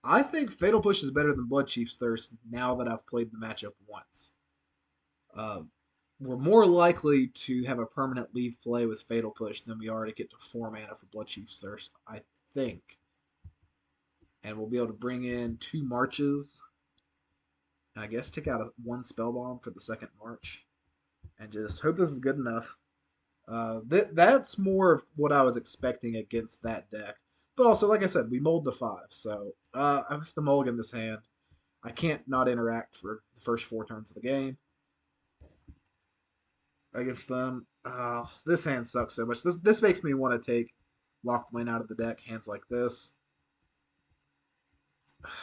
I think Fatal Push is better than Bloodchief's Thirst now that I've played the matchup once. Uh, we're more likely to have a permanent leave play with Fatal Push than we are to get to 4 mana for Bloodchief's Thirst, I think. And we'll be able to bring in 2 marches. And I guess take out one Spellbomb for the second march. And just hope this is good enough. That's more of what I was expecting against that deck. But also, like I said, we mulled to 5. So I have to mulligan this hand. I can't not interact for the first 4 turns of the game against them. This hand sucks so much. This makes me want to take Lochtwain out of the deck. Hands like this.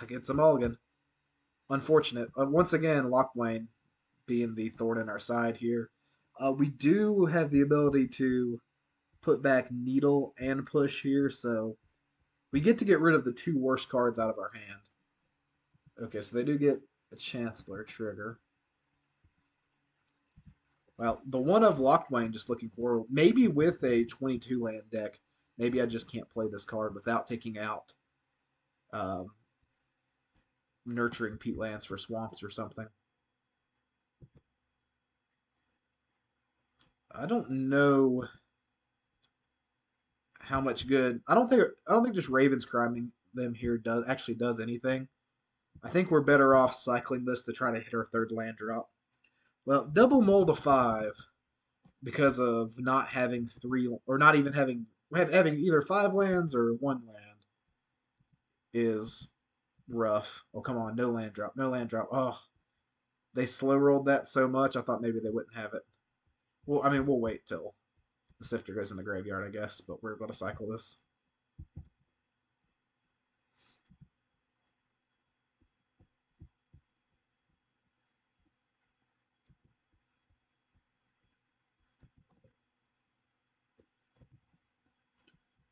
Against a mulligan. Unfortunate. Once again, Lochtwain being the thorn in our side here. We do have the ability to put back Needle and Push here, so we get rid of the 2 worst cards out of our hand. Okay, so they do get a Chancellor trigger. Well, the one of Lochtwain just looking for maybe with a 22 land deck, maybe I just can't play this card without taking out um, Nurturing Peatlands for swamps or something. I don't know how much good. I don't think just Ravens criming them here does anything. I think we're better off cycling this to try to hit our 3rd land drop. Well, double mull to 5 because of not having 3 or not even having either 5 lands or 1 land is rough. Oh, come on, no land drop, no land drop. Oh, they slow rolled that so much. I thought maybe they wouldn't have it. Well, I mean, we'll wait till the Sifter goes in the graveyard, I guess, but we're going to cycle this.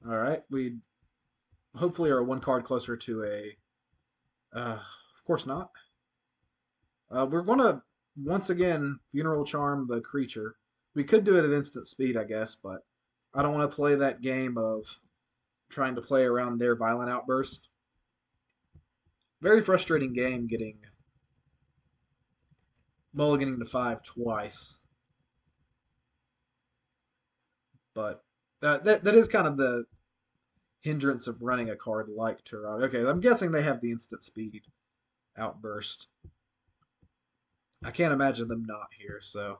All right, we hopefully are 1 card closer to a. Of course not. We're going to once again Funeral Charm the creature. We could do it at instant speed, I guess, but I don't want to play that game of trying to play around their violent outburst. Very frustrating game getting mulliganing to 5 twice. But that is kind of the hindrance of running a card like Tourach. Okay, I'm guessing they have the instant speed outburst. I can't imagine them not here, so.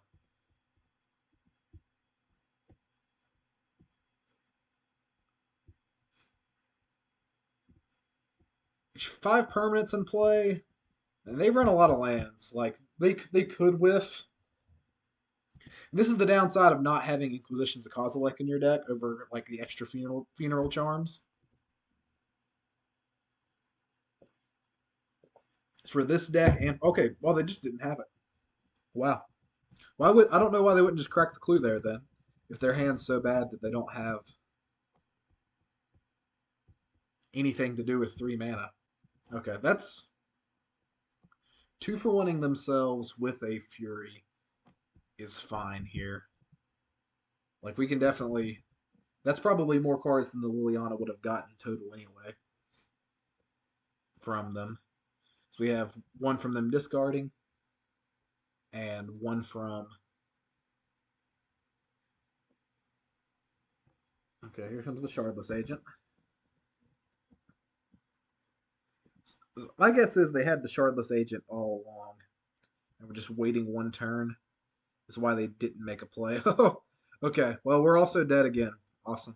Five permanents in play, and they run a lot of lands. Like they could whiff. And this is the downside of not having Inquisitions of Kozilek in your deck over like the extra funeral charms. For this deck and okay, well they just didn't have it. Wow. Why would I don't know why they wouldn't just crack the clue there then. If their hand's so bad that they don't have anything to do with 3 mana. Okay, that's 2 for winning themselves with a Fury is fine here. Like we can definitely that's probably more cards than the Liliana would have gotten total anyway from them. So we have 1 from them discarding and 1 from. Okay, here comes the Shardless Agent. My guess is they had the Shardless Agent all along and were just waiting 1 turn. Is why they didn't make a play. Okay, well we're also dead again. Awesome.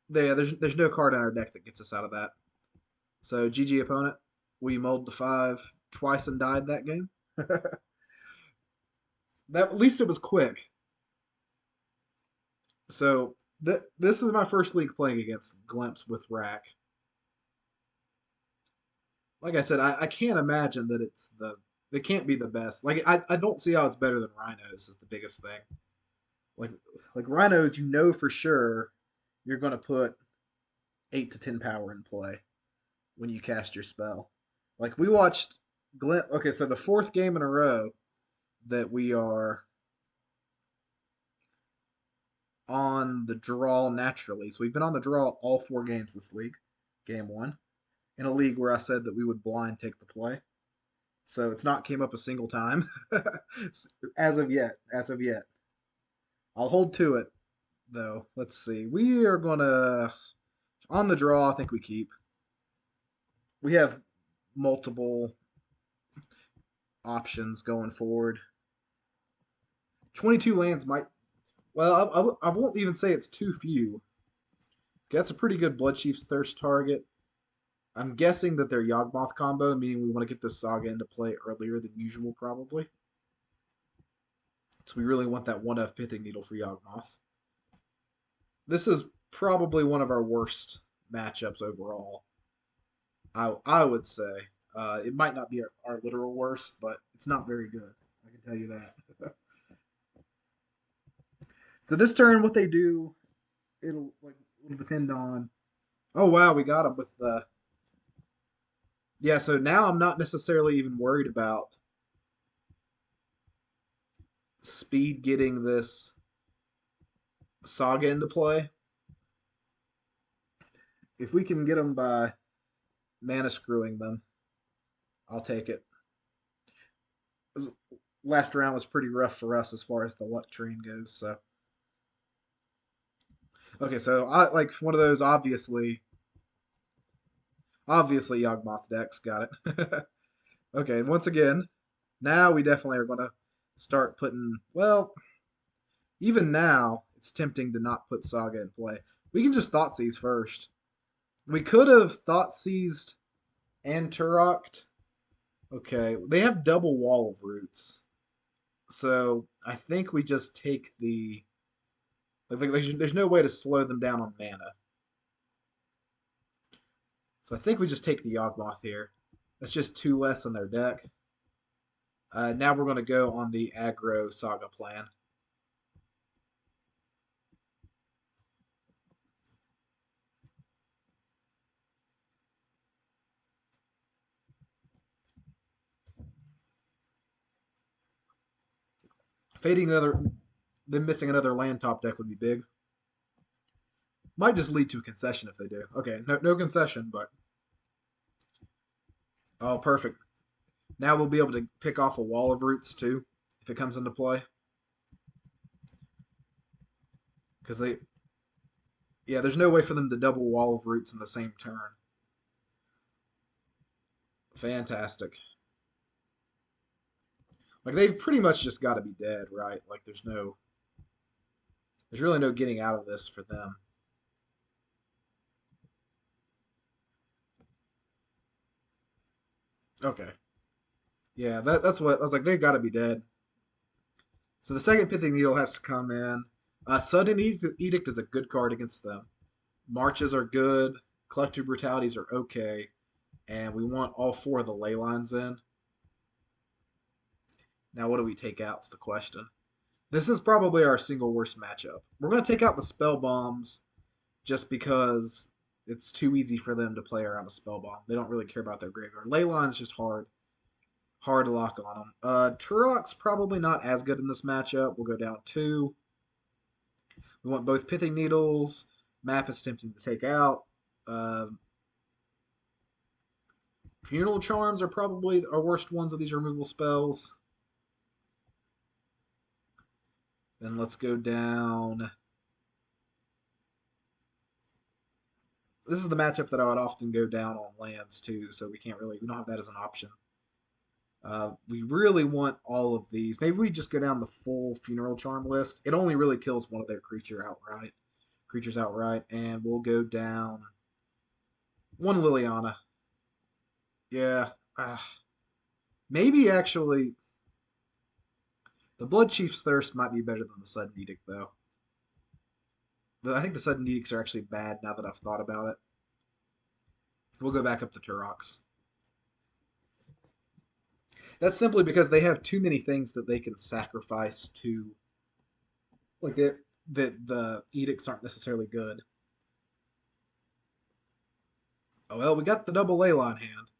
Yeah, there's no card in our deck that gets us out of that. So GG opponent. We mulled to 5 twice and died that game. That at least it was quick. So this is my first league playing against Glimpse with Rack. Like I said, I can't imagine that it can't be the best. Like I don't see how it's better than Rhinos is the biggest thing. Like like Rhinos, for sure you're gonna put 8 to 10 power in play. when you cast your spell. Like we watched Glenn. Okay, so the fourth game in a row that we are on the draw naturally. So we've been on the draw all 4 games this league. Game one in a league where I said that we would blind take the play. So it's not came up a single time as of yet. As of yet, I'll hold to it though. Let's see. We are gonna on the draw. I think we keep. We have multiple options going forward. 22 lands might. Well, I won't even say it's too few. That's a pretty good Bloodchief's Thirst target. I'm guessing that they're Yawgmoth combo, meaning we want to get this Saga into play earlier than usual, probably. So we really want that 1F Pithing Needle for Yawgmoth. This is probably one of our worst matchups overall. I would say. It might not be our literal worst, but it's not very good. I can tell you that. So this turn, what they do, it'll depend on. Oh wow, we got him with the. Yeah, so now I'm not necessarily even worried about speed getting this Saga into play. If we can get them by mana screwing them, I'll take it. Last round was pretty rough for us as far as the luck train goes. So okay, so I like one of those obviously Yawgmoth decks got it. Okay, and once again, now we definitely are going to start putting. Well, even now it's tempting to not put Saga in play. We can just Thoughtseize first. We could have Thoughtseized and Tourach. Okay, they have double Wall of Roots. So I think we just take the. Like, there's no way to slow them down on mana. So I think we just take the Yawgmoth here. That's just 2 less on their deck. Now we're going to go on the aggro Saga plan. Fading another, then missing another land top deck would be big. Might just lead to a concession if they do. Okay, no concession, but oh, perfect. Now we'll be able to pick off a Wall of Roots too if it comes into play. Because yeah, there's no way for them to double Wall of Roots in the same turn. Fantastic. Like they've pretty much just got to be dead, right? Like there's really no getting out of this for them. Okay. Yeah, that's what I was like. They've got to be dead. So the second Pithing Needle has to come in. Sudden Edict is a good card against them. Marches are good. Collective Brutalities are okay. And we want all 4 of the Leylines in. Now, what do we take out? Is the question. This is probably our single worst matchup. We're going to take out the Spell Bombs just because it's too easy for them to play around a Spell Bomb. They don't really care about their graveyard. Leyline's just hard to lock on them. Tourach's probably not as good in this matchup. We'll go down 2. We want both Pithing Needles. Map is tempting to take out. Uh, Funeral Charms are probably our worst ones of these removal spells. Then let's go down. This is the matchup that I would often go down on lands too, so we don't have that as an option. We really want all of these. Maybe we just go down the full Funeral Charm list. It only really kills one of their creatures outright, and we'll go down 1 Liliana. Yeah, maybe actually the Bloodchief's Thirst might be better than the Sudden Edict though. I think the Sudden Edicts are actually bad now that I've thought about it. We'll go back up to Tourach's. That's simply because they have too many things that they can sacrifice to, like that the edicts aren't necessarily good. Oh well, we got the double Leyline hand.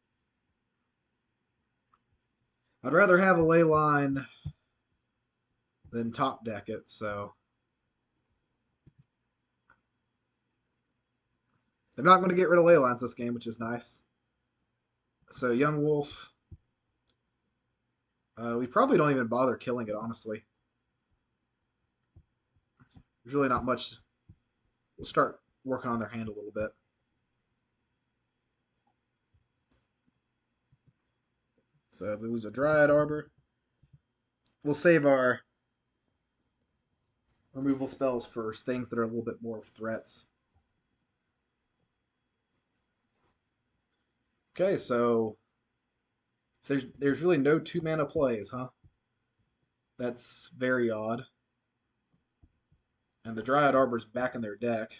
I'd rather have a Leyline than top deck it, so they're not going to get rid of Leylines this game, which is nice. So Young Wolf, we probably don't even bother killing it, honestly. There's really not much. We'll start working on their hand a little bit. So they lose a Dryad Arbor. We'll save our removal spells for things that are a little bit more of threats. Okay, so there's really no 2 mana plays, huh? That's very odd. And the Dryad Arbor's back in their deck.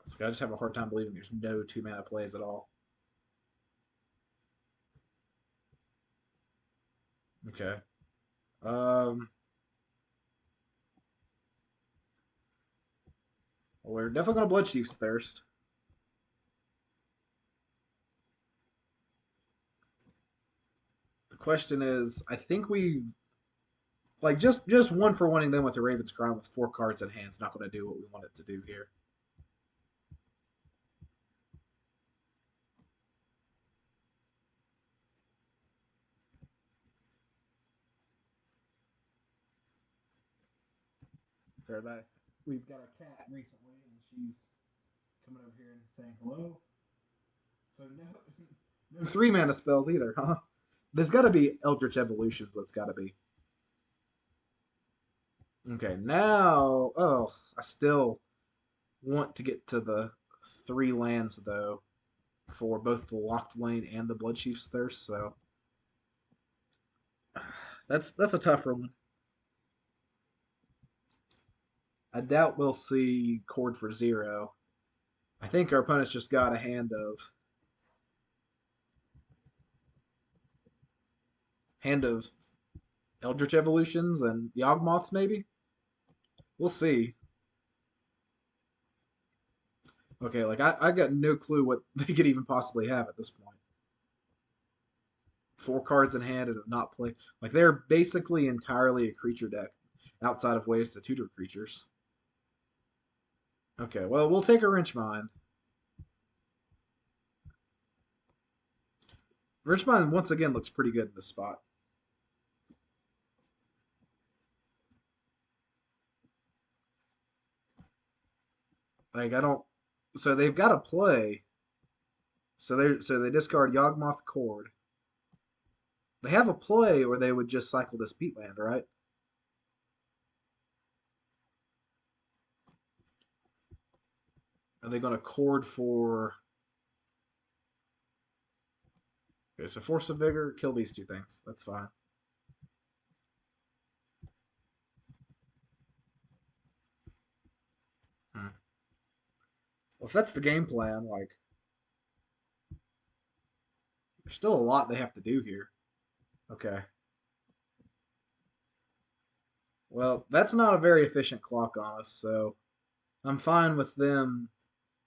So I just have a hard time believing there's no 2 mana plays at all. Okay. Well, we're definitely gonna Bloodchief's Thirst. The question is, I think we like just one for wanting them with the Raven's Crown with 4 cards in hand is not going to do what we want it to do here. Fair enough. We've got a cat recently, and she's coming over here and saying hello. So no 3 mana spells either, huh? There's got to be Eldritch Evolutions. What's got to be? Okay, now I still want to get to the 3 lands though for both the Lochtwain and the Bloodchief's Thirst. So that's a tougher one. I doubt we'll see Cord for 0. I think our opponent's just got a hand of Eldritch Evolutions and Yawgmoths, maybe. We'll see. Okay, like I got no clue what they could even possibly have at this point. 4 cards in hand and have not played. Like they're basically entirely a creature deck, outside of ways to tutor creatures. Okay, well we'll take a Wrenchmine. Wrenchmine once again looks pretty good in this spot. Like I don't. So they've got to play. So they discard Yawgmoth Cord. They have a play, or they would just cycle this Peatland, right? Are they going to Cord for? Okay, so Force of Vigor, kill these 2 things. That's fine. Hmm. Well, if that's the game plan, like there's still a lot they have to do here. Okay. Well, that's not a very efficient clock on us, so I'm fine with them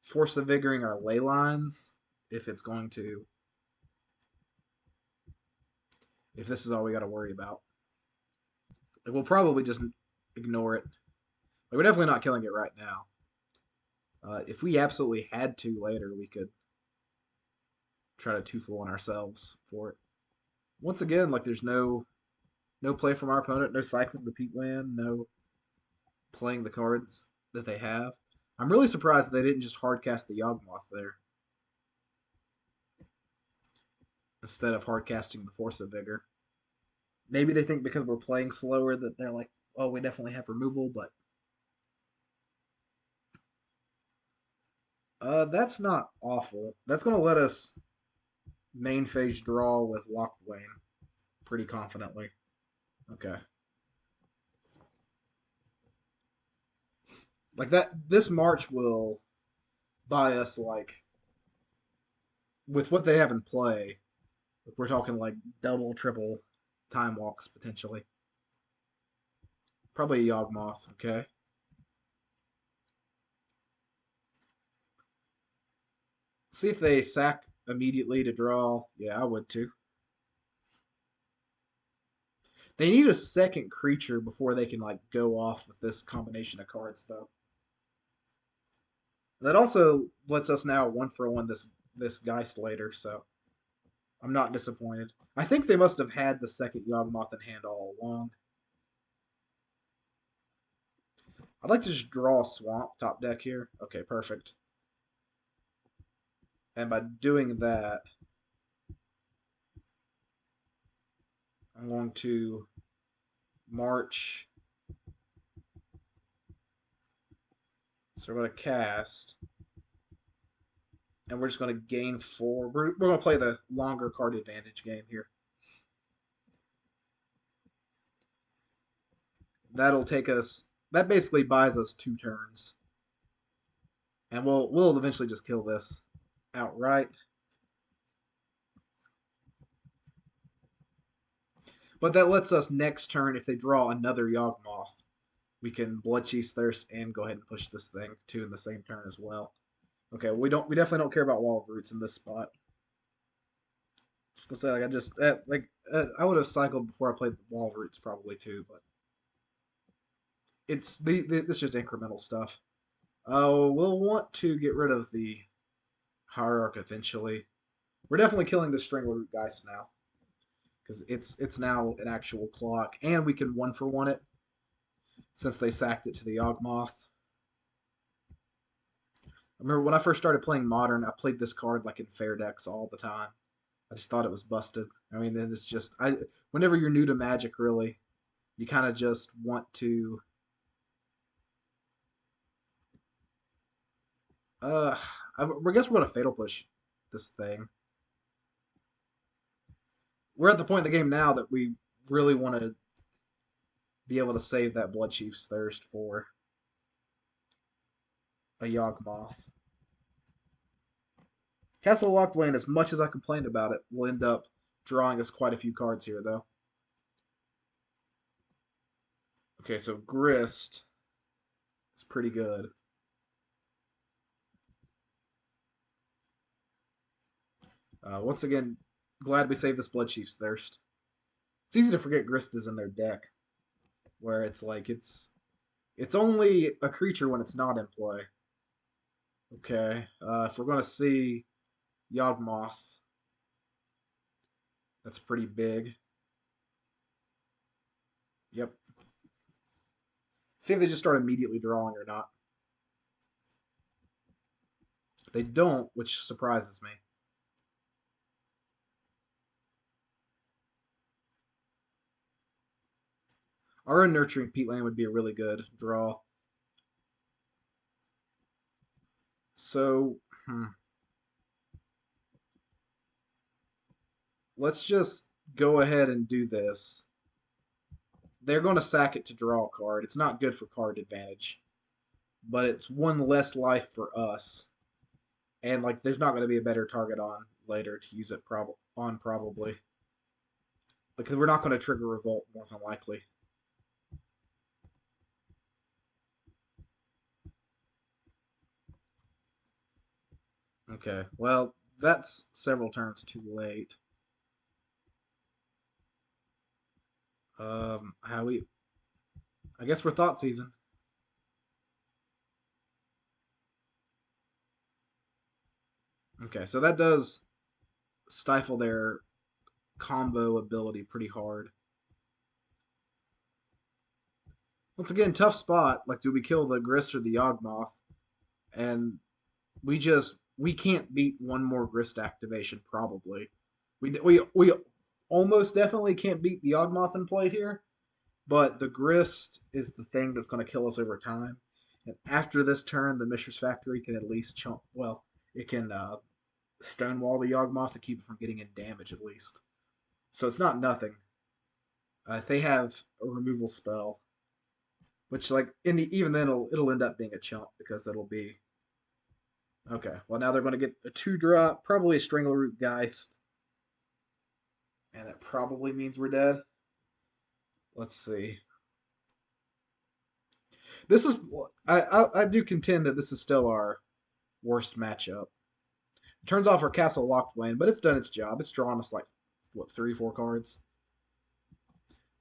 Force of Vigoring our ley lines if it's going to if this is all we got to worry about. Like, we'll probably just ignore it. Like, we're definitely not killing it right now. If we absolutely had to later, we could try to 2-for-1 ourselves for it. Once again, like there's no play from our opponent, no cycling the Peatland, no playing the cards that they have. I'm really surprised that they didn't just hardcast the Yawgmoth there instead of hardcasting the Force of Vigor. Maybe they think because we're playing slower that they're like, oh, we definitely have removal, but that's not awful. That's gonna let us main phase draw with Lochtwain pretty confidently. Okay. Like that this March will buy us like with what they have in play, we're talking like double, triple time walks potentially. Probably a Yawgmoth, okay? See if they sack immediately to draw. Yeah, I would too. They need a second creature before they can like go off with this combination of cards, though. That also lets us now one for one this Geist later, so I'm not disappointed. I think they must have had the second Yawgmoth in hand all along. I'd like to just draw a swamp top deck here. Okay, perfect. And by doing that, I'm going to march. So we're going to cast. And we're just going to gain 4. We're going to play the longer card advantage game here. That'll take us. That basically buys us 2 turns. And we'll eventually just kill this outright. But that lets us next turn, if they draw another Yawgmoth, we can Bloodchief's Thirst and go ahead and push this thing too in the same turn as well. Okay, we definitely don't care about Wall of Roots in this spot. Just gonna say I would have cycled before I played the Wall of Roots probably too, but it's just incremental stuff. We'll want to get rid of the Hierarch eventually. We're definitely killing the Strangleroot Geist now because it's now an actual clock, and we can one for one it since they sacked it to the Yawgmoth. I remember when I first started playing Modern, I played this card like in fair decks all the time. I just thought it was busted. I mean, it's just whenever you're new to Magic, really, you kind of just want to. Uh, I guess we're gonna fatal push this thing. We're at the point in the game now that we really want to be able to save that Bloodchief's Thirst for a Yawgmoth. Castle Lochtwain, as much as I complained about it, will end up drawing us quite a few cards here, though. Okay, so Grist is pretty good. Once again, glad we saved this Bloodchief's Thirst. It's easy to forget Grist is in their deck, where it's like it's only a creature when it's not in play. Okay, if we're gonna see Yawgmoth, that's pretty big. Yep. See if they just start immediately drawing or not. They don't, which surprises me. Our Nurturing Peatland would be a really good draw. So, let's just go ahead and do this. They're going to sack it to draw a card. It's not good for card advantage, but it's one less life for us. And like, there's not going to be a better target on later to use it probably. Because we're not going to trigger Revolt more than likely. Okay, well, that's several turns too late. How we? I guess we're Thoughtseizing. Okay, so that does stifle their combo ability pretty hard. Once again, tough spot. Like, do we kill the Grist or the Yawgmoth? And we can't beat one more Grist activation probably. We almost definitely can't beat the Yawgmoth in play here, but the Grist is the thing that's going to kill us over time. And after this turn, the Mishra's Factory can at least chump. Well, it can stonewall the Yawgmoth to keep it from getting in damage at least. So it's not nothing. If they have a removal spell, which like even then it'll end up being a chump because it'll be okay. Well, now they're going to get a 2-drop, probably a Strangleroot Geist, and that probably means we're dead. Let's see. This is I do contend that this is still our worst matchup. Turns off our Castle Lochtwain, but it's done its job. It's drawn us like, what, three, four cards?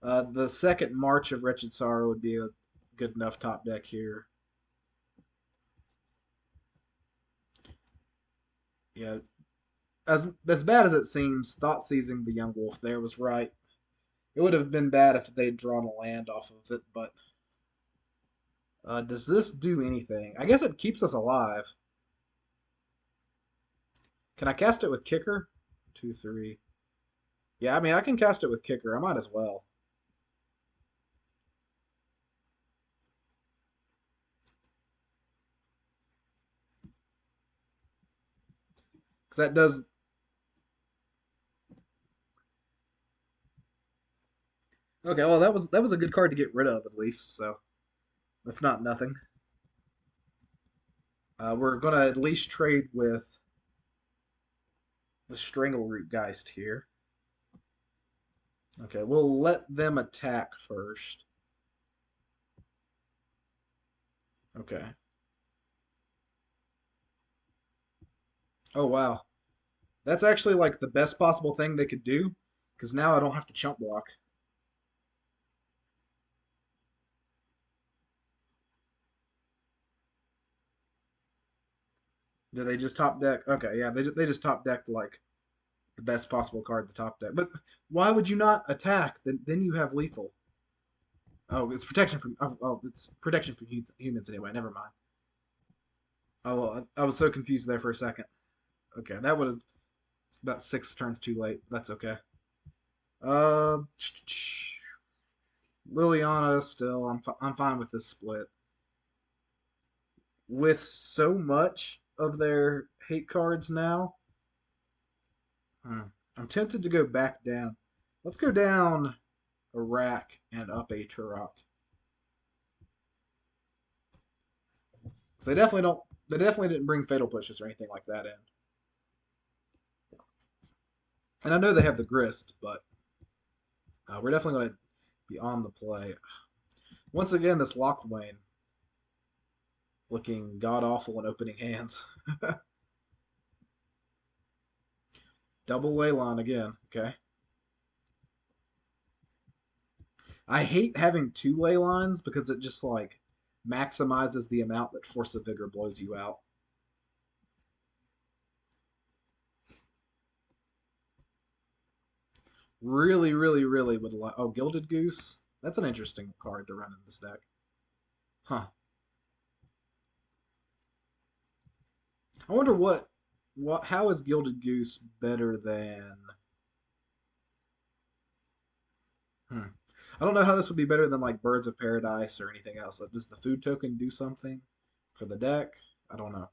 The second March of Wretched Sorrow would be a good enough top deck here. Yeah, as bad as it seems, thought seizing the young wolf there was right. It would have been bad if they'd drawn a land off of it, but does this do anything? I guess it keeps us alive. Can I cast it with kicker? Two, three. Yeah, I mean I can cast it with kicker. I might as well. Because that does. Okay, well that was a good card to get rid of at least. So that's not nothing. We're gonna at least trade with the Strangleroot Geist here. Okay, we'll let them attack first. Okay. Oh wow, that's actually like the best possible thing they could do, because now I don't have to chump block. Do they just top deck? Okay, yeah, they just top decked like the best possible card to top deck. But why would you not attack? Then you have lethal. Oh, it's protection from. Oh, it's protection from humans anyway. Never mind. Oh, well, I was so confused there for a second. Okay, that would have about 6 turns too late. That's okay. Uh, Liliana still. I'm fine with this split. With so much of their hate cards now, I'm tempted to go back down. Let's go down a rack and up a Tourach. So they definitely don't. They definitely didn't bring fatal pushes or anything like that in. And I know they have the grist, but we're definitely going to be on the play. Once again, this Lochtwain looking god awful in opening hands. Double Leyline again. Okay. I hate having two Leylines because it just like maximizes the amount that Force of Vigor blows you out. Really, really, really would like. Oh, Gilded Goose. That's an interesting card to run in this deck. Huh. I wonder what. How is Gilded Goose better than? Hmm. I don't know how this would be better than like Birds of Paradise or anything else. Like, does the food token do something for the deck? I don't know.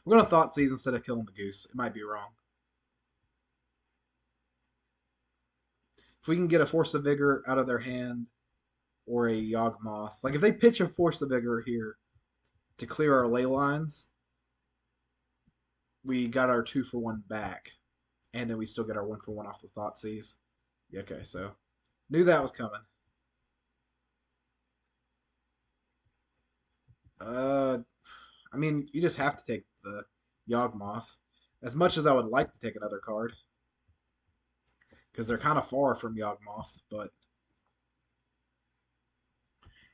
We're gonna Thoughtseize instead of killing the goose. It might be wrong. If we can get a Force of Vigor out of their hand or a Yawgmoth, like if they pitch a Force of Vigor here to clear our ley lines, we got our 2-for-1 back, and then we still get our 1-for-1 off the Thoughtseize. Yeah, okay, so knew that was coming. Uh, I mean, you just have to take the Yawgmoth. As much as I would like to take another card, because they're kind of far from Yawgmoth, but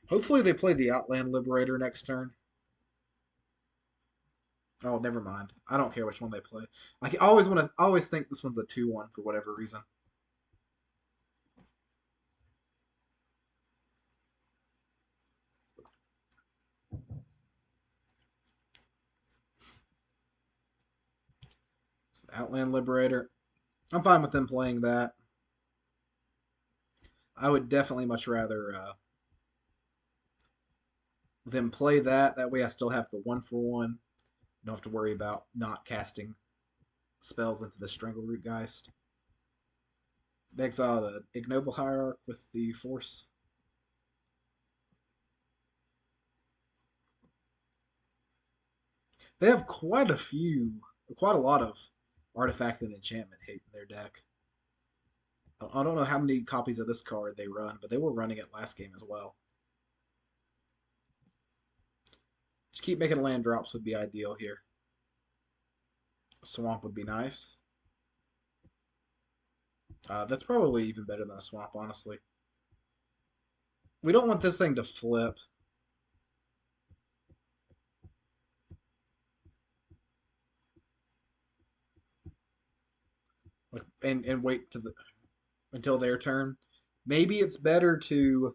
hopefully they play the Outland Liberator next turn. Oh, never mind. I don't care which one they play. I always want to. Always think this one's a 2-1 for whatever reason. So Outland Liberator. I'm fine with them playing that. I would definitely much rather them play that. That way, I still have the 1-for-1. Don't have to worry about not casting spells into the Strangleroot Geist. They exiled an Ignoble Hierarch with the Force. They have quite a lot of artifact and enchantment hate in their deck. I don't know how many copies of this card they run, but they were running it last game as well. Just keep making land drops would be ideal here. Swamp would be nice. That's probably even better than a swamp, honestly. We don't want this thing to flip. Like, and wait to the until their turn. Maybe it's better to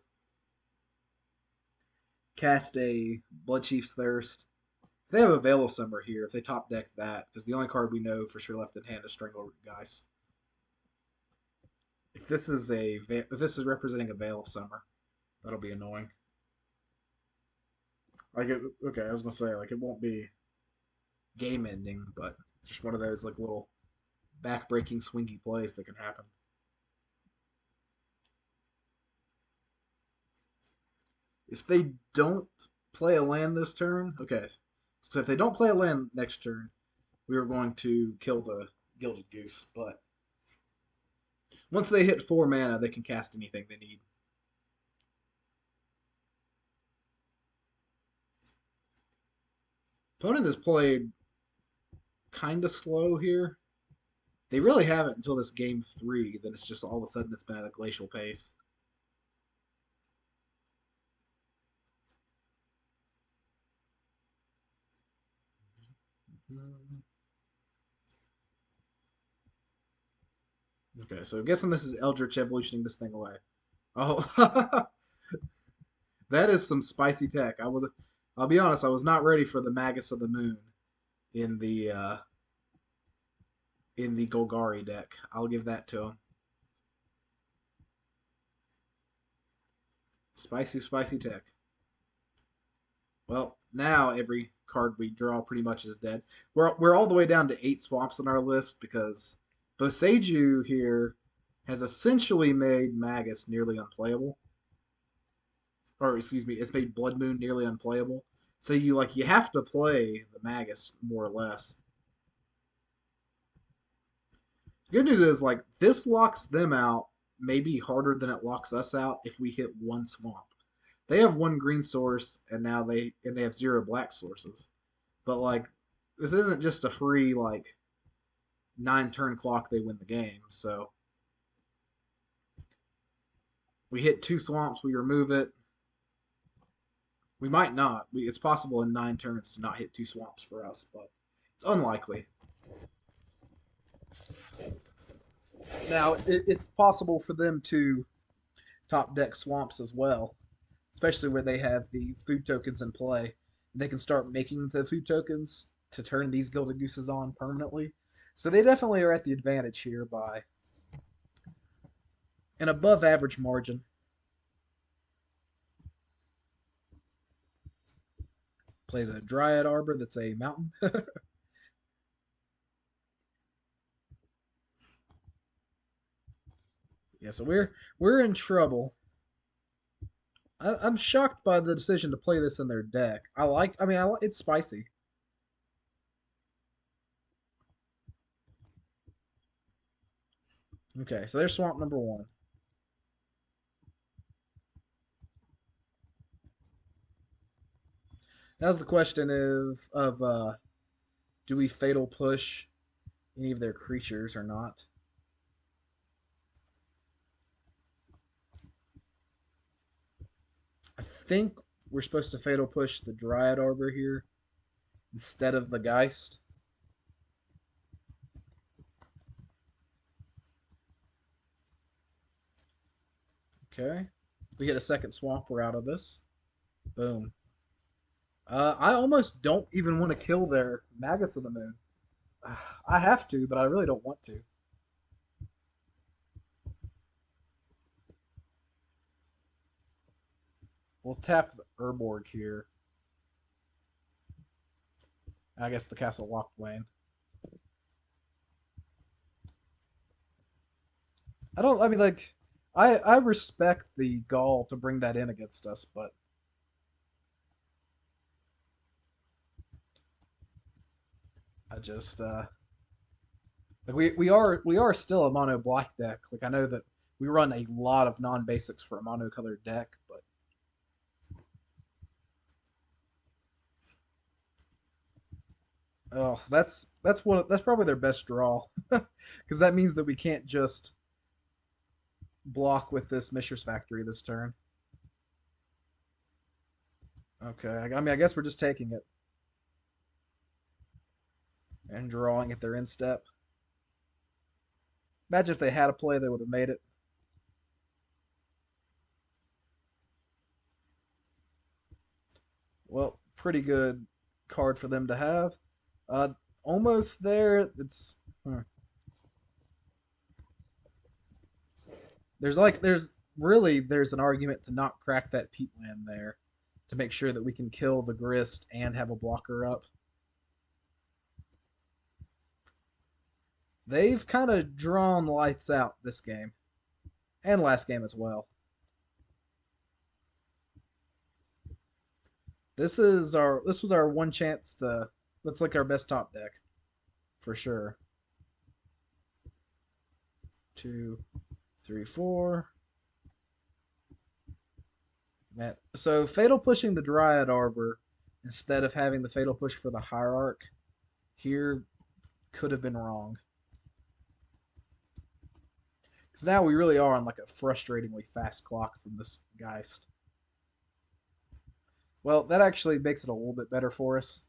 cast a Bloodchief's Thirst. If they have a Veil of Summer here, if they top deck that, because the only card we know for sure left in hand is Strangleroot Geist. If this is representing a Veil of Summer, that'll be annoying. Okay, I was gonna say like it won't be game ending, but just one of those like little back-breaking swingy plays that can happen. If they don't play a land this turn, okay. So if they don't play a land next turn, we are going to kill the Gilded Goose. But once they hit 4 mana, they can cast anything they need. Opponent has played kind of slow here. They really haven't until this game 3. Then it's just all of a sudden it's been at a glacial pace. Okay, so I'm guessing this is Eldritch evolutioning this thing away. Oh, that is some spicy tech. I'll be honest, I was not ready for the Magus of the Moon in the Golgari deck. I'll give that to him. Spicy, spicy tech. Well, now every card we draw pretty much is dead. We're all the way down to 8 swamps on our list because Boseiju here has essentially made Magus nearly unplayable. Or excuse me, it's made Blood Moon nearly unplayable. So you have to play the Magus more or less. Good news is like this locks them out maybe harder than it locks us out if we hit 1 swamp. They have 1 green source and now they have 0 black sources. But like this isn't just a free like 9 turn clock they win the game. So we hit 2 swamps, we remove it. We might not. It's possible in 9 turns to not hit 2 swamps for us, but it's unlikely. Now it's possible for them to top deck swamps as well, especially where they have the food tokens in play. They can start making the food tokens to turn these Gilded Gooses on permanently. So they definitely are at the advantage here by an above average margin. Plays a Dryad Arbor that's a mountain. Yeah, so we're in trouble. I'm shocked by the decision to play this in their deck. It's spicy. Okay, so there's swamp number 1. Now's the question of do we fatal push any of their creatures or not? I think we're supposed to fatal push the Dryad Arbor here instead of the Geist. Okay. We get a second swamp, we're out of this. Boom. I almost don't even want to kill their Magus of the Moon. I have to, but I really don't want to. We'll tap the Urborg here. I guess the Castle Lochtwain. I mean, like, I respect the gall to bring that in against us, but I just like we are still a mono black deck. Like I know that we run a lot of non basics for a mono colored deck, but Oh, that's probably their best draw, because that means that we can't just block with this Mishra's Factory this turn. Okay, I mean I guess we're just taking it and drawing at their instep. Imagine if they had a play, they would have made it. Well, pretty good card for them to have. Uh, Almost there. It's there's really there's an argument to not crack that peatland there to make sure that we can kill the grist and have a blocker up. They've kind of drawn lights out this game and last game as well. This was our one chance to let's like our best top deck for sure. Two, three, four. Man, so fatal pushing the Dryad Arbor instead of having the fatal push for the Hierarch here could have been wrong. Because now we really are on like a frustratingly fast clock from this Geist. Well, that actually makes it a little bit better for us.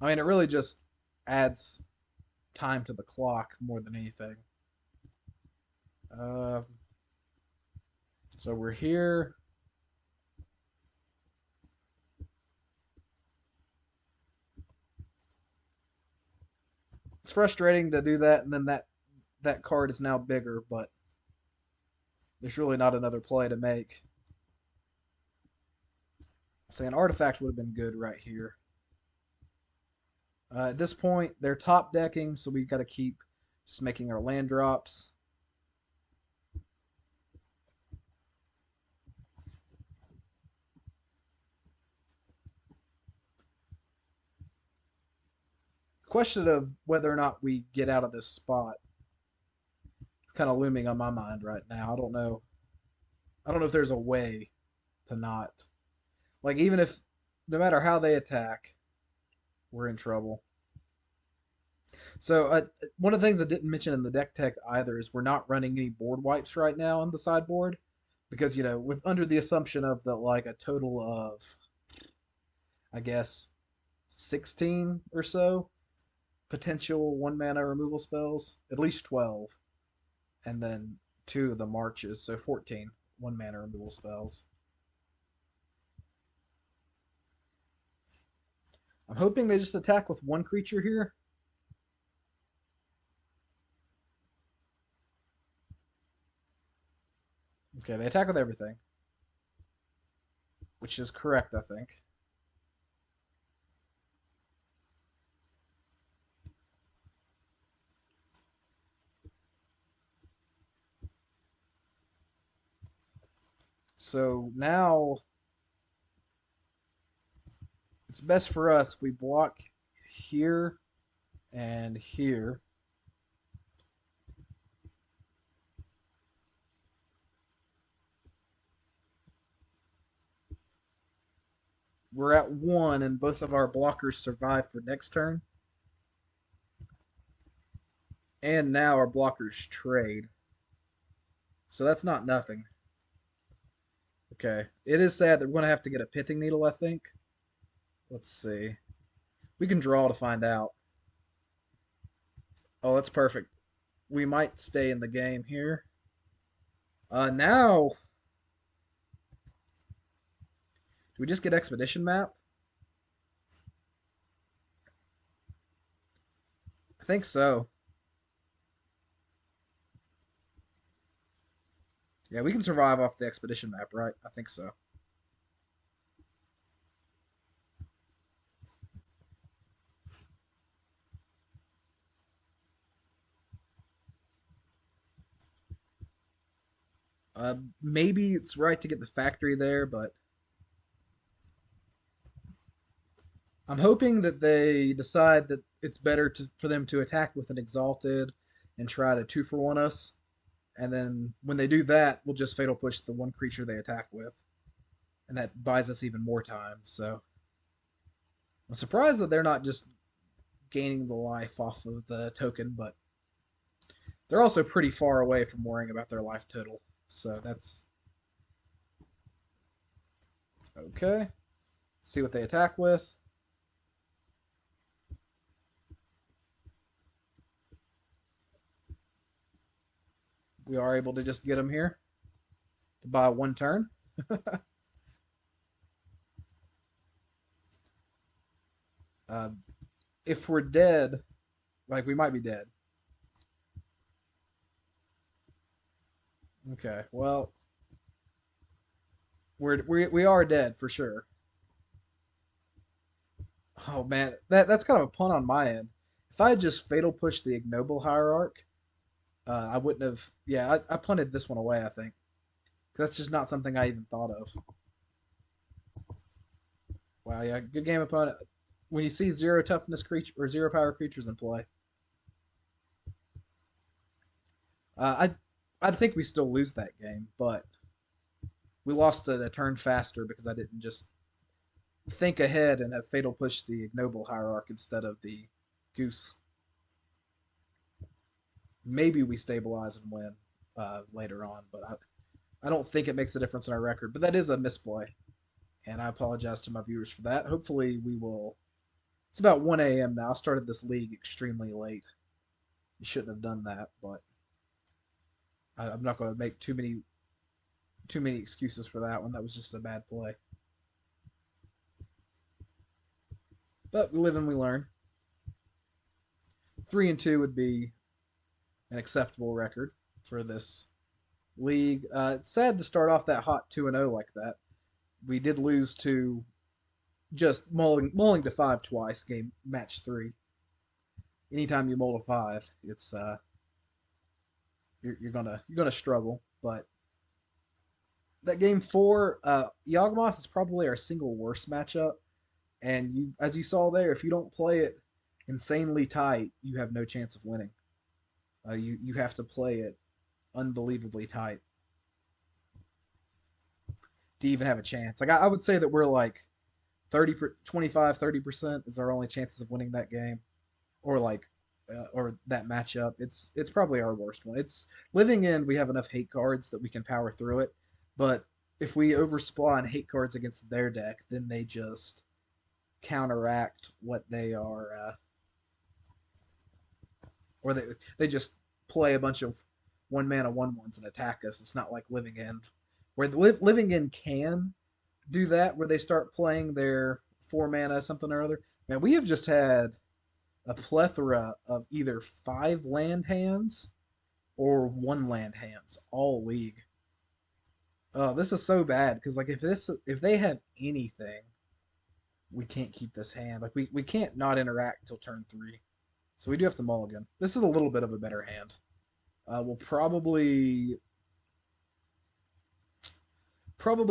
I mean, it really just adds time to the clock more than anything. Uh, so we're here. It's frustrating to do that, and then that card is now bigger, but there's really not another play to make. Say an artifact would have been good right here. At this point, they're top decking, so we've got to keep just making our land drops. Question of whether or not we get out of this spot is kind of looming on my mind right now. I don't know. I don't know if there's a way to not. Like, even if, no matter how they attack, we're in trouble. So, one of the things I didn't mention in the deck tech either is we're not running any board wipes right now on the sideboard because, with under the assumption of that, like, a total of, I guess, 16 or so potential one mana removal spells, at least 12, and then two of the marches, so 14 one mana removal spells. I'm hoping they just attack with one creature here. Okay, they attack with everything, which is correct, I think. So now it's best for us if we block here and here. We're at one, and both of our blockers survive for next turn. And now our blockers trade. So that's not nothing. Okay. It is sad that we're going to have to get a Pithing Needle, I think. Let's see. We can draw to find out. Oh, that's perfect. We might stay in the game here. Now, do we just get Expedition Map? I think so. Yeah, we can survive off the Expedition Map, right? I think so. Maybe it's right to get the factory there, but I'm hoping that they decide that it's better for them to attack with an Exalted and try to 2-for-1 us And then when they do that, we'll just Fatal Push the one creature they attack with. And that buys us even more time. So I'm surprised that they're not just gaining the life off of the token, but they're also pretty far away from worrying about their life total. So that's okay. See what they attack with. We are able to just get them here to buy one turn. uh, if we're dead, like we might be dead. Okay, well, we are dead for sure. Oh man, that's kind of a pun on my end. If I had just fatal pushed the ignoble hierarch, I wouldn't have. Yeah, I punted this one away. I think that's just not something I even thought of. Wow, yeah, good game opponent. When you see zero toughness creature or zero power creatures in play, I think we still lose that game, but we lost it a turn faster because I didn't just think ahead and have fatal push the ignoble hierarch instead of the goose. Maybe we stabilize and win later on, but I don't think it makes a difference in our record. But that is a misplay, and I apologize to my viewers for that. Hopefully, we will. It's about 1 a.m. now. I started this league extremely late. You shouldn't have done that, but I'm not going to make too many excuses for that one. That was just a bad play. But we live and we learn. 3-2 would be an acceptable record for this league. It's sad to start off that hot 2-0 like that. We did lose to just mulling to 5 twice, game match 3. Anytime you mull to 5, it's you're gonna struggle. But that game 4, Yawgmoth is probably our single worst matchup. And you, as you saw there, if you don't play it insanely tight, you have no chance of winning. You have to play it unbelievably tight to even have a chance. Like I would say that we're like 25-30% is our only chances of winning that game, or like or that matchup. It's probably our worst one. It's living in. We have enough hate cards that we can power through it, but if we oversupply on hate cards against their deck, then they just counteract what they are, or they just play a bunch of 1 mana 1/1s and attack us. It's not like living in, where living in can do that, where they start playing their 4 mana something or other. Man, we have just had a plethora of either 5 land hands or 1 land hands all league. Oh, this is so bad because like if they have anything, we can't keep this hand. Like we can't not interact till turn 3. So we do have to mulligan. This is a little bit of a better hand. We'll probably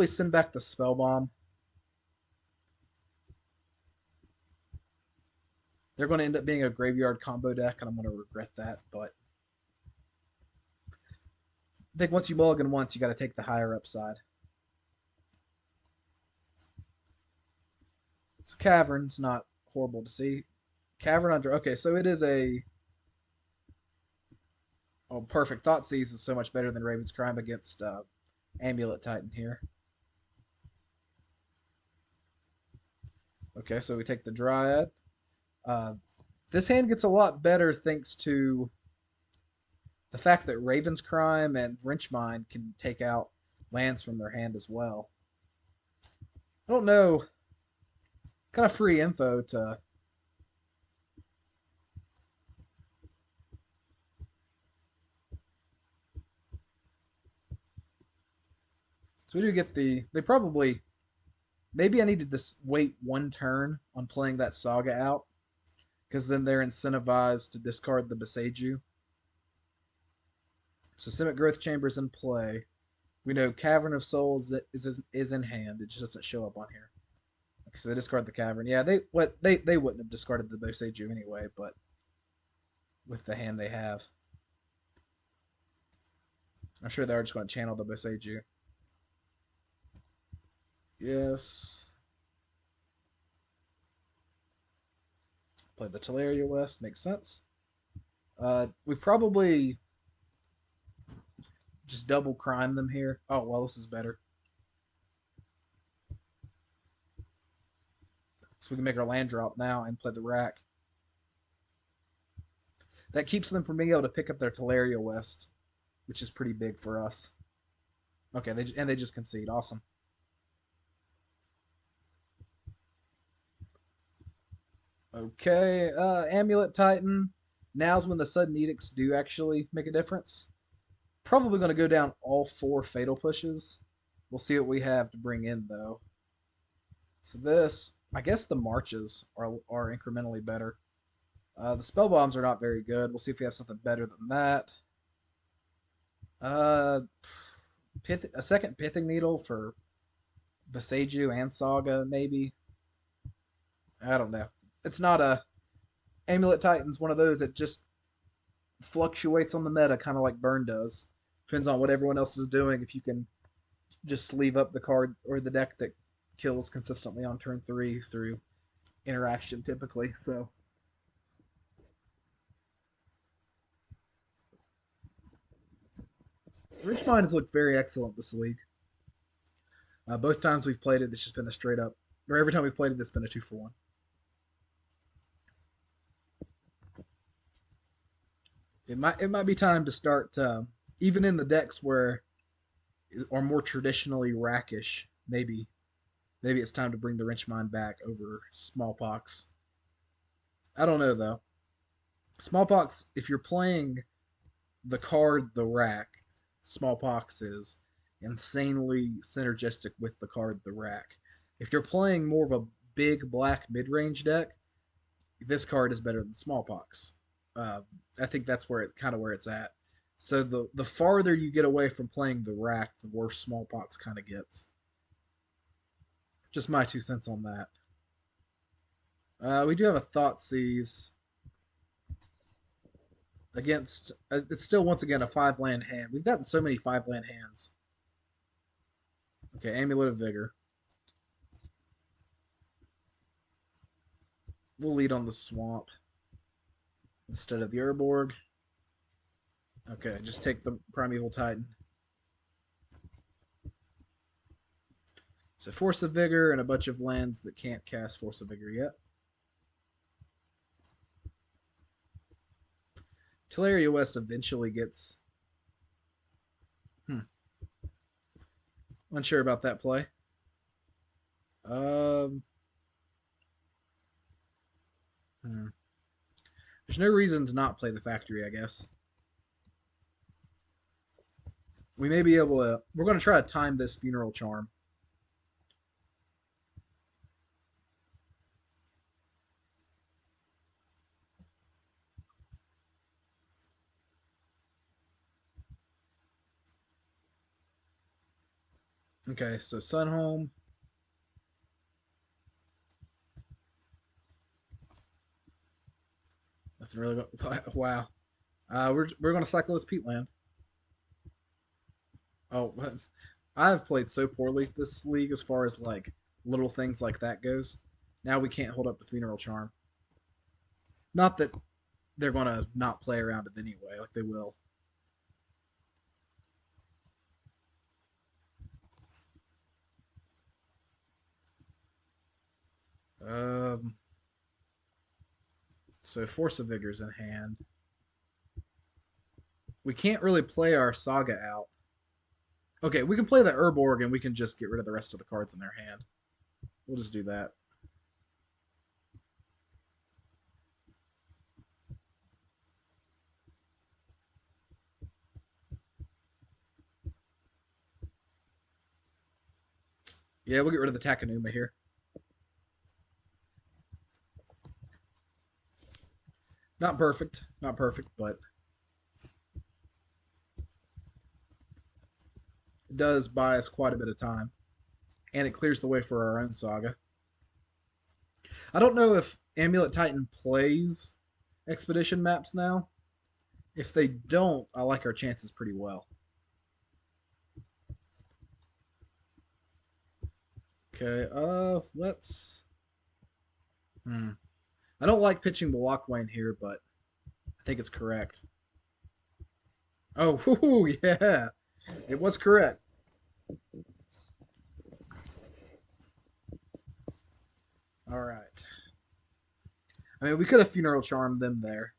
send back the Spellbomb. They're going to end up being a graveyard combo deck, and I'm going to regret that. But I think once you mulligan once, you got to take the higher upside. So Cavern's not horrible to see. Cavern under. Okay, so it is a. Oh, perfect. Thoughtseize is so much better than Raven's Crime against Amulet Titan here. Okay, so we take the Dryad. Uh, this hand gets a lot better thanks to the fact that Raven's Crime and Wrenchmine can take out lands from their hand as well. I don't know. Kind of free info to. So we do get the. They probably. Maybe I need to just wait 1 turn on playing that Saga out, because then they're incentivized to discard the Boseiju. So Simic Growth Chamber's in play. We know Cavern of Souls is in hand. It just doesn't show up on here. Okay, so they discard the Cavern. Yeah, they wouldn't have discarded the Boseiju anyway, but with the hand they have. I'm sure they're just going to channel the Boseiju. Yes. Play the Teleria West. Makes sense. We probably just double crime them here. Oh, well, this is better. So we can make our land drop now and play the rack. That keeps them from being able to pick up their Teleria West, which is pretty big for us. Okay, they just concede. Awesome. Okay, Amulet Titan. Now's when the sudden edicts do actually make a difference. Probably going to go down all 4 fatal pushes. We'll see what we have to bring in though. So this, I guess the marches are incrementally better. The spell bombs are not very good. We'll see if we have something better than that. Uh, a second Pithing Needle for Boseiju and Saga, maybe. I don't know. It's not a Amulet Titan's one of those that just fluctuates on the meta, kind of like Burn does. Depends on what everyone else is doing. If you can just sleeve up the card or the deck that kills consistently on turn 3 through interaction, typically. So Richmond has looked very excellent this league. Both times we've played it, it's just been a straight up, or every time we've played it, it's been a 2-for-1. It might be time to start, even in the decks where are more traditionally rackish. Maybe it's time to bring the Wrenchmine back over Smallpox. I don't know though. Smallpox, if you're playing the card the rack, Smallpox is insanely synergistic with the card the rack. If you're playing more of a big black mid-range deck, this card is better than Smallpox. I think that's where it's at. So the farther you get away from playing the rack, the worse Smallpox kind of gets. Just my 2 cents on that. We do have a Thoughtseize against. It's still once again a 5-land hand. We've gotten so many 5-land hands. Okay, Amulet of Vigor. We'll lead on the Swamp instead of the Urborg. Okay, just take the Primeval Titan. So Force of Vigor and a bunch of lands that can't cast Force of Vigor yet. Teleria West eventually gets... Unsure about that play. Um... There's no reason to not play the factory, I guess. We may be able to... We're going to try to time this Funeral Charm. Okay, so Sunhome. Nothing really. Wow. We're going to cycle this Peatland. Oh, I've played so poorly this league as far as like little things like that goes. Now we can't hold up the Funeral Charm. Not that they're going to not play around it anyway, like they will. Um, so Force of Vigor's in hand. We can't really play our Saga out. Okay, we can play the Urborg and we can just get rid of the rest of the cards in their hand. We'll just do that. Yeah, we'll get rid of the Takenuma here. Not perfect, but it does buy us quite a bit of time. And it clears the way for our own Saga. I don't know if Amulet Titan plays Expedition maps now. If they don't, I like our chances pretty well. Okay, let's. Hmm. I don't like pitching the Lochtwain here, but I think it's correct. Oh, whoo, yeah, it was correct. All right. I mean, we could have funeral charmed them there.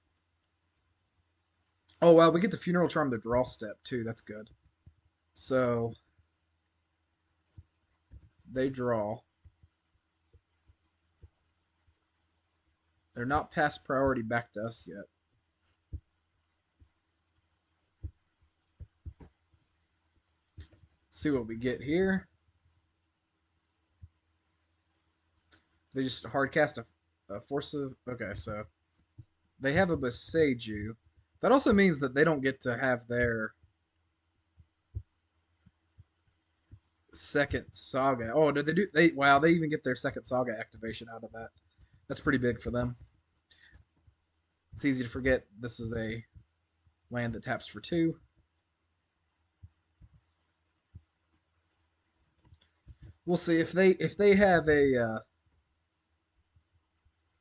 Oh wow, we get the funeral charm the draw step too. That's good. So they draw. They're not past priority back to us yet. See what we get here. They just hard cast a force of. Okay, so they have a Boseiju. That also means that they don't get to have their second Saga. Oh, did they do? They wow, they even get their second Saga activation out of that. That's pretty big for them. It's easy to forget this is a land that taps for two. We'll see if they have a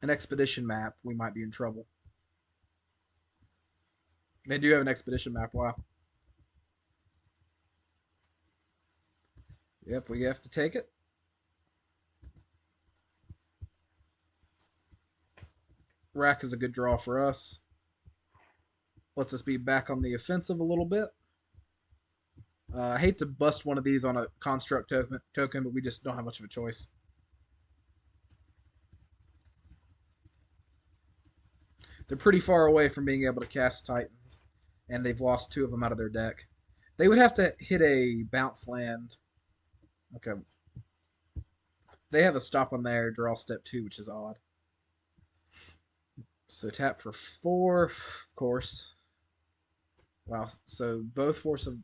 an expedition map, we might be in trouble. They do have an expedition map. Wow. Yep, we have to take it. Rack is a good draw for us. Lets us be back on the offensive a little bit. I hate to bust one of these on a construct token, but we just don't have much of a choice. They're pretty far away from being able to cast Titans, and they've lost two of them out of their deck. They would have to hit a bounce land. Okay. They have a stop on their draw step two, which is odd. So tap for four, of course. Wow. So both Force of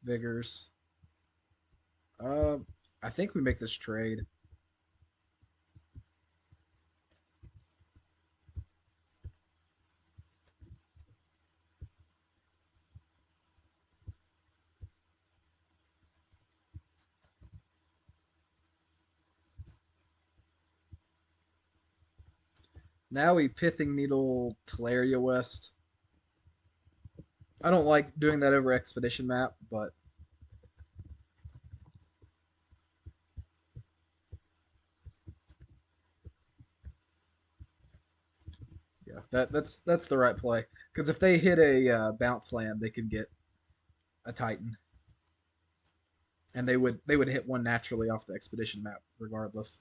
Vigors. Uh, I think we make this trade. Now we Pithing Needle Teleria West. I don't like doing that over Expedition map, but yeah, that's the right play. Because if they hit a bounce land, they could get a Titan, and they would hit one naturally off the Expedition map regardless.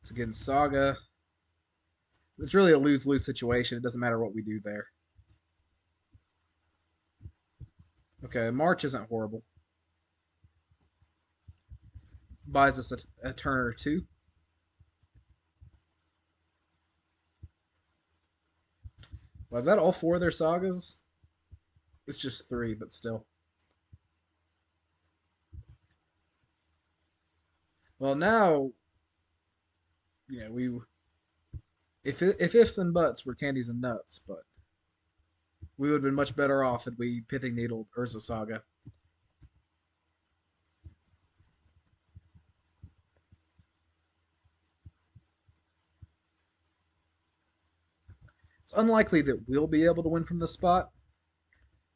So again, Saga. It's really a lose-lose situation. It doesn't matter what we do there. Okay, March isn't horrible. Buys us a turn or two. Was that all four of their sagas? It's just three, but still. Well, now, we if ifs and buts were candies and nuts, but we would have been much better off had we Pithing Needle Urza Saga. It's unlikely that we'll be able to win from this spot.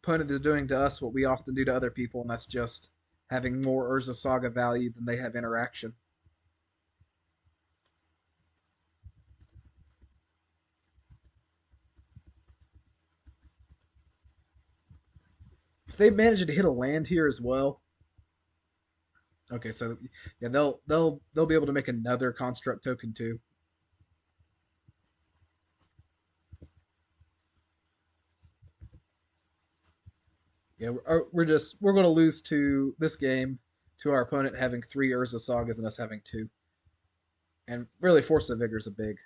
Opponent is doing to us what we often do to other people, and that's just having more Urza Saga value than they have interaction. If they manage to hit a land here as well, okay, so yeah, they'll be able to make another construct token too. Yeah, we're going to lose to this game to our opponent having three Urza Sagas and us having two, and really Force of Vigor is a big.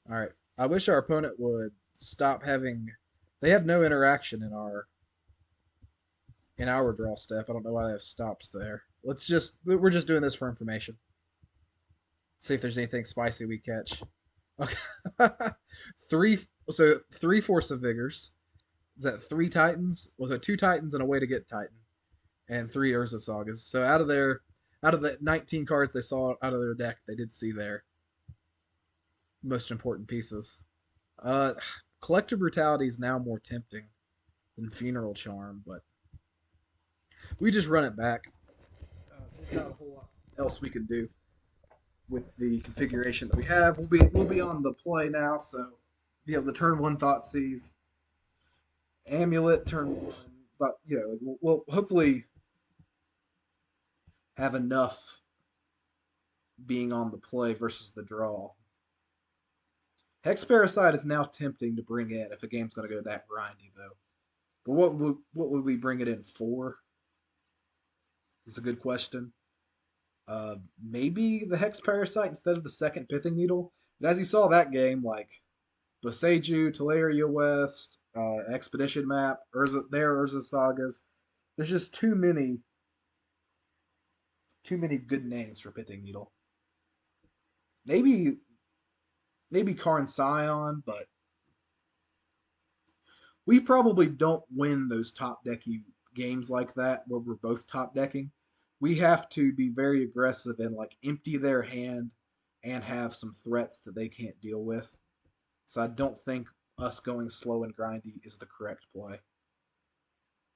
All right, I wish our opponent would stop having. They have no interaction in our draw step. I don't know why they have stops there. We're just doing this for information. See if there's anything spicy we catch. Okay. three So three Force of Vigors. Is that three Titans? Was it two Titans and a way to get Titan? And three Urza Sagas. So out of the 19 cards they saw out of their deck, they did see their most important pieces. Uh, Collective Brutality is now more tempting than Funeral Charm, but we just run it back. There's not a whole lot else we can do with the configuration that we have. We'll be on the play now, so be able to turn one Thoughtseize, Amulet, turn one. But we'll hopefully have enough being on the play versus the draw. Hex Parasite is now tempting to bring in if a game's going to go that grindy, though. But what would we bring it in for? Is a good question. Maybe the Hex Parasite instead of the second Pithing Needle. But as you saw that game, like Boseiju, Teleria West, Expedition Map, Urza Sagas. There's just too many good names for Pithing Needle. Maybe Karn Scion, but we probably don't win those top decky games like that where we're both top decking. We have to be very aggressive and like empty their hand and have some threats that they can't deal with. So I don't think us going slow and grindy is the correct play.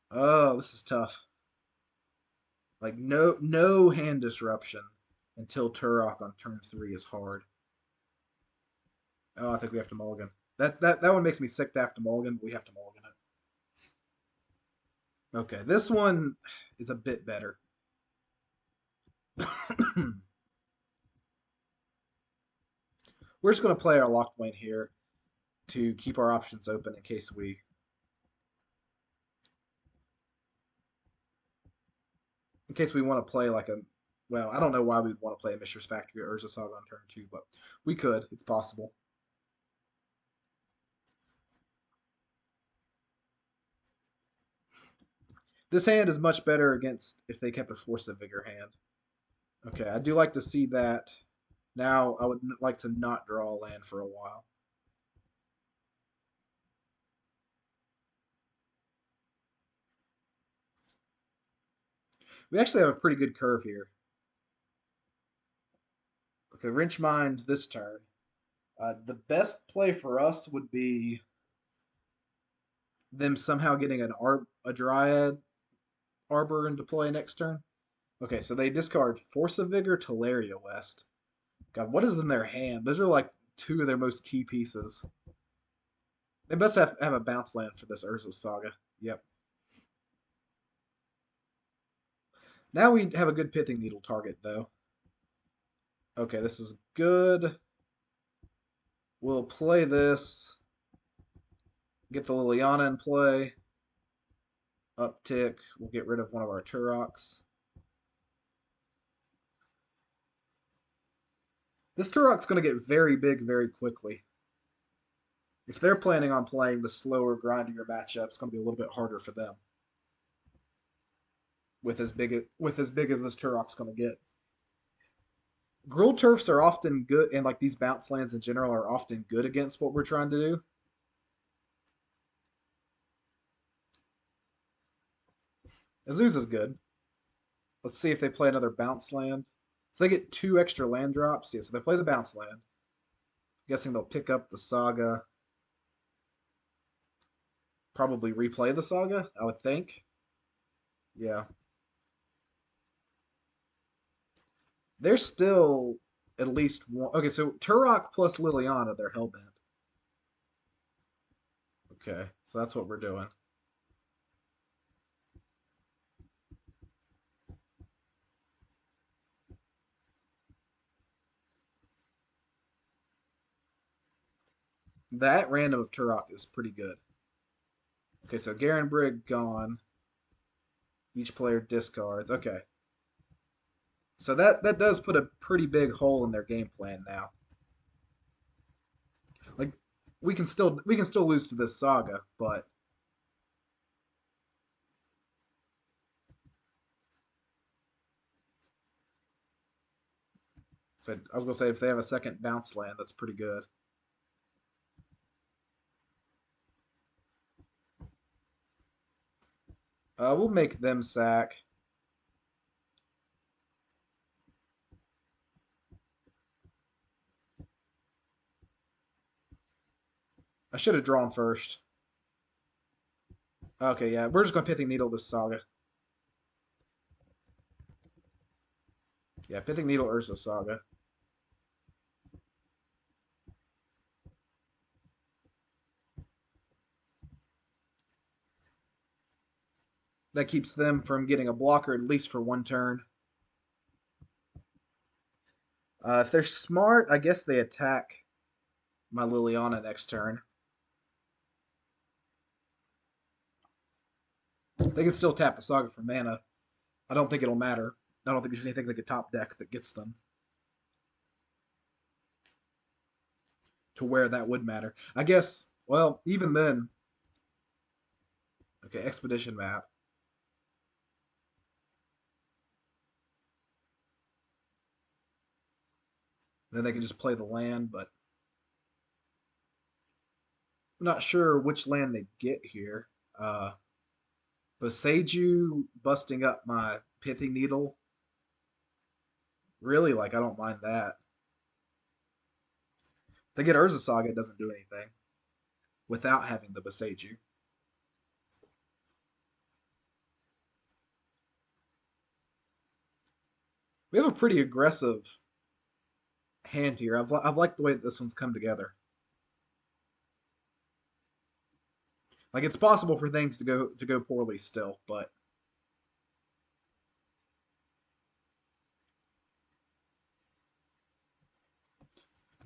Oh, this is tough. Like no hand disruption until Tourach on turn 3 is hard. Oh, I think we have to mulligan. That one makes me sick to have to mulligan, but we have to mulligan it. Okay, this one is a bit better. We're just going to play our Lochtwain here to keep our options open in case we want to play like a well, I don't know why we'd want to play a Mishra's Factory or Urza Saga on turn 2, but we could. It's possible. This hand is much better against if they kept a Force of Vigor hand. Okay, I do like to see that. Now I would like to not draw a land for a while. We actually have a pretty good curve here. Okay, Wrench Mind this turn. The best play for us would be them somehow getting a Dryad Arbor into play next turn. Okay, so they discard Force of Vigor, Teleria West. God, what is in their hand? Those are like two of their most key pieces. They must have a bounce land for this Urza Saga. Yep. Now we have a good Pithing Needle target, though. Okay, this is good. We'll play this. Get the Liliana in play. Uptick. We'll get rid of one of our Tourachs. This Tourach's going to get very big very quickly. If they're planning on playing the slower, grindier matchup, it's going to be a little bit harder for them. With as big as this Tourach's going to get. Gruul turfs are often good, and like these bounce lands in general are often good against what we're trying to do. Azusa's good. Let's see if they play another bounce land. So they get two extra land drops. Yeah, so they play the bounce land. I'm guessing they'll pick up the Saga. Probably replay the Saga, I would think. Yeah. They're still at least one. Okay, so Tourach plus Liliana, they're hellbent. Okay, so that's what we're doing. That random of Tourach is pretty good. Okay, so Garen Brigg gone. Each player discards. Okay. So that does put a pretty big hole in their game plan now. Like we can still lose to this Saga, but so I was gonna say if they have a second bounce land, that's pretty good. We'll make them sack. I should have drawn first. Okay, yeah, we're just going to Pithing Needle this Saga. Yeah, Pithing Needle Urza Saga. That keeps them from getting a blocker at least for one turn. If they're smart, I guess they attack my Liliana next turn. They can still tap the Saga for mana. I don't think it'll matter. I don't think there's anything like a top deck that gets them to where that would matter. I guess, well, even then, okay, Expedition map. Then they can just play the land, but I'm not sure which land they get here. Boseiju busting up my Pithing Needle. Really, like, I don't mind that. They get Urza Saga, it doesn't do anything without having the Boseiju. We have a pretty aggressive hand here. I've liked the way that this one's come together. Like it's possible for things to go poorly still, but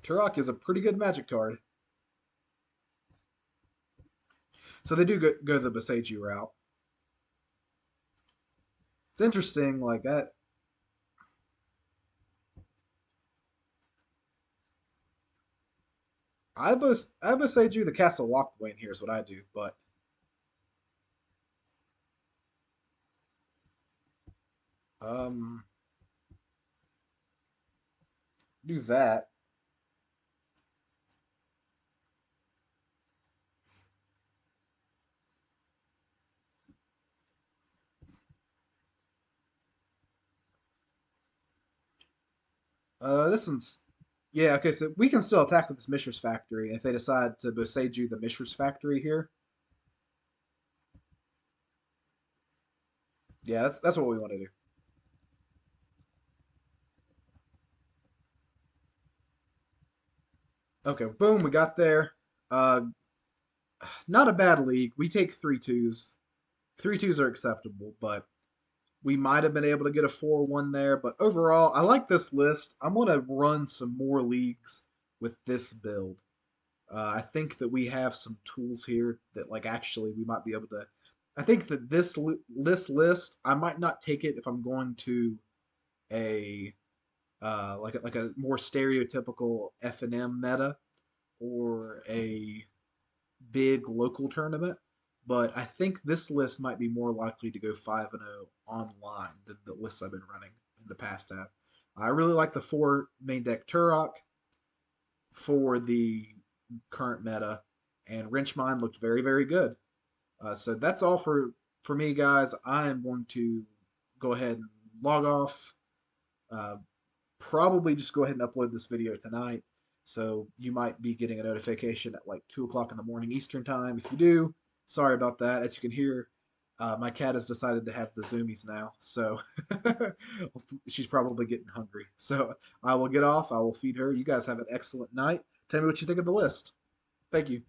Tourach is a pretty good magic card. So they do go the Boseiju route. It's interesting, like that. I Boseiju the Castle Lochtwain here is what I do, but um, do that. This one's yeah, okay, so we can still attack with this Mishra's Factory if they decide to Boseiju the Mishra's Factory here. Yeah, that's what we want to do. Okay, boom, we got there. Uh, not a bad league. We take 3-2s. 3-2s are acceptable, but we might have been able to get a 4-1 there. But overall, I like this list. I'm going to run some more leagues with this build. I think that we have some tools here that, like, actually we might be able to. I think that this list, I might not take it if I'm going to a like a more stereotypical F&M meta or a big local tournament, but I think this list might be more likely to go 5-0 online than the lists I've been running in the past have. I really like the 4 main deck Tourach for the current meta, and Wrenchmine looked very, very good. So that's all for me, guys. I am going to go ahead and log off. Uh, Probably just go ahead and upload this video tonight. So you might be getting a notification at like 2 o'clock in the morning Eastern time. If you do, sorry about that. As you can hear, my cat has decided to have the zoomies now. So she's probably getting hungry. So I will get off. I will feed her. You guys have an excellent night. Tell me what you think of the list. Thank you.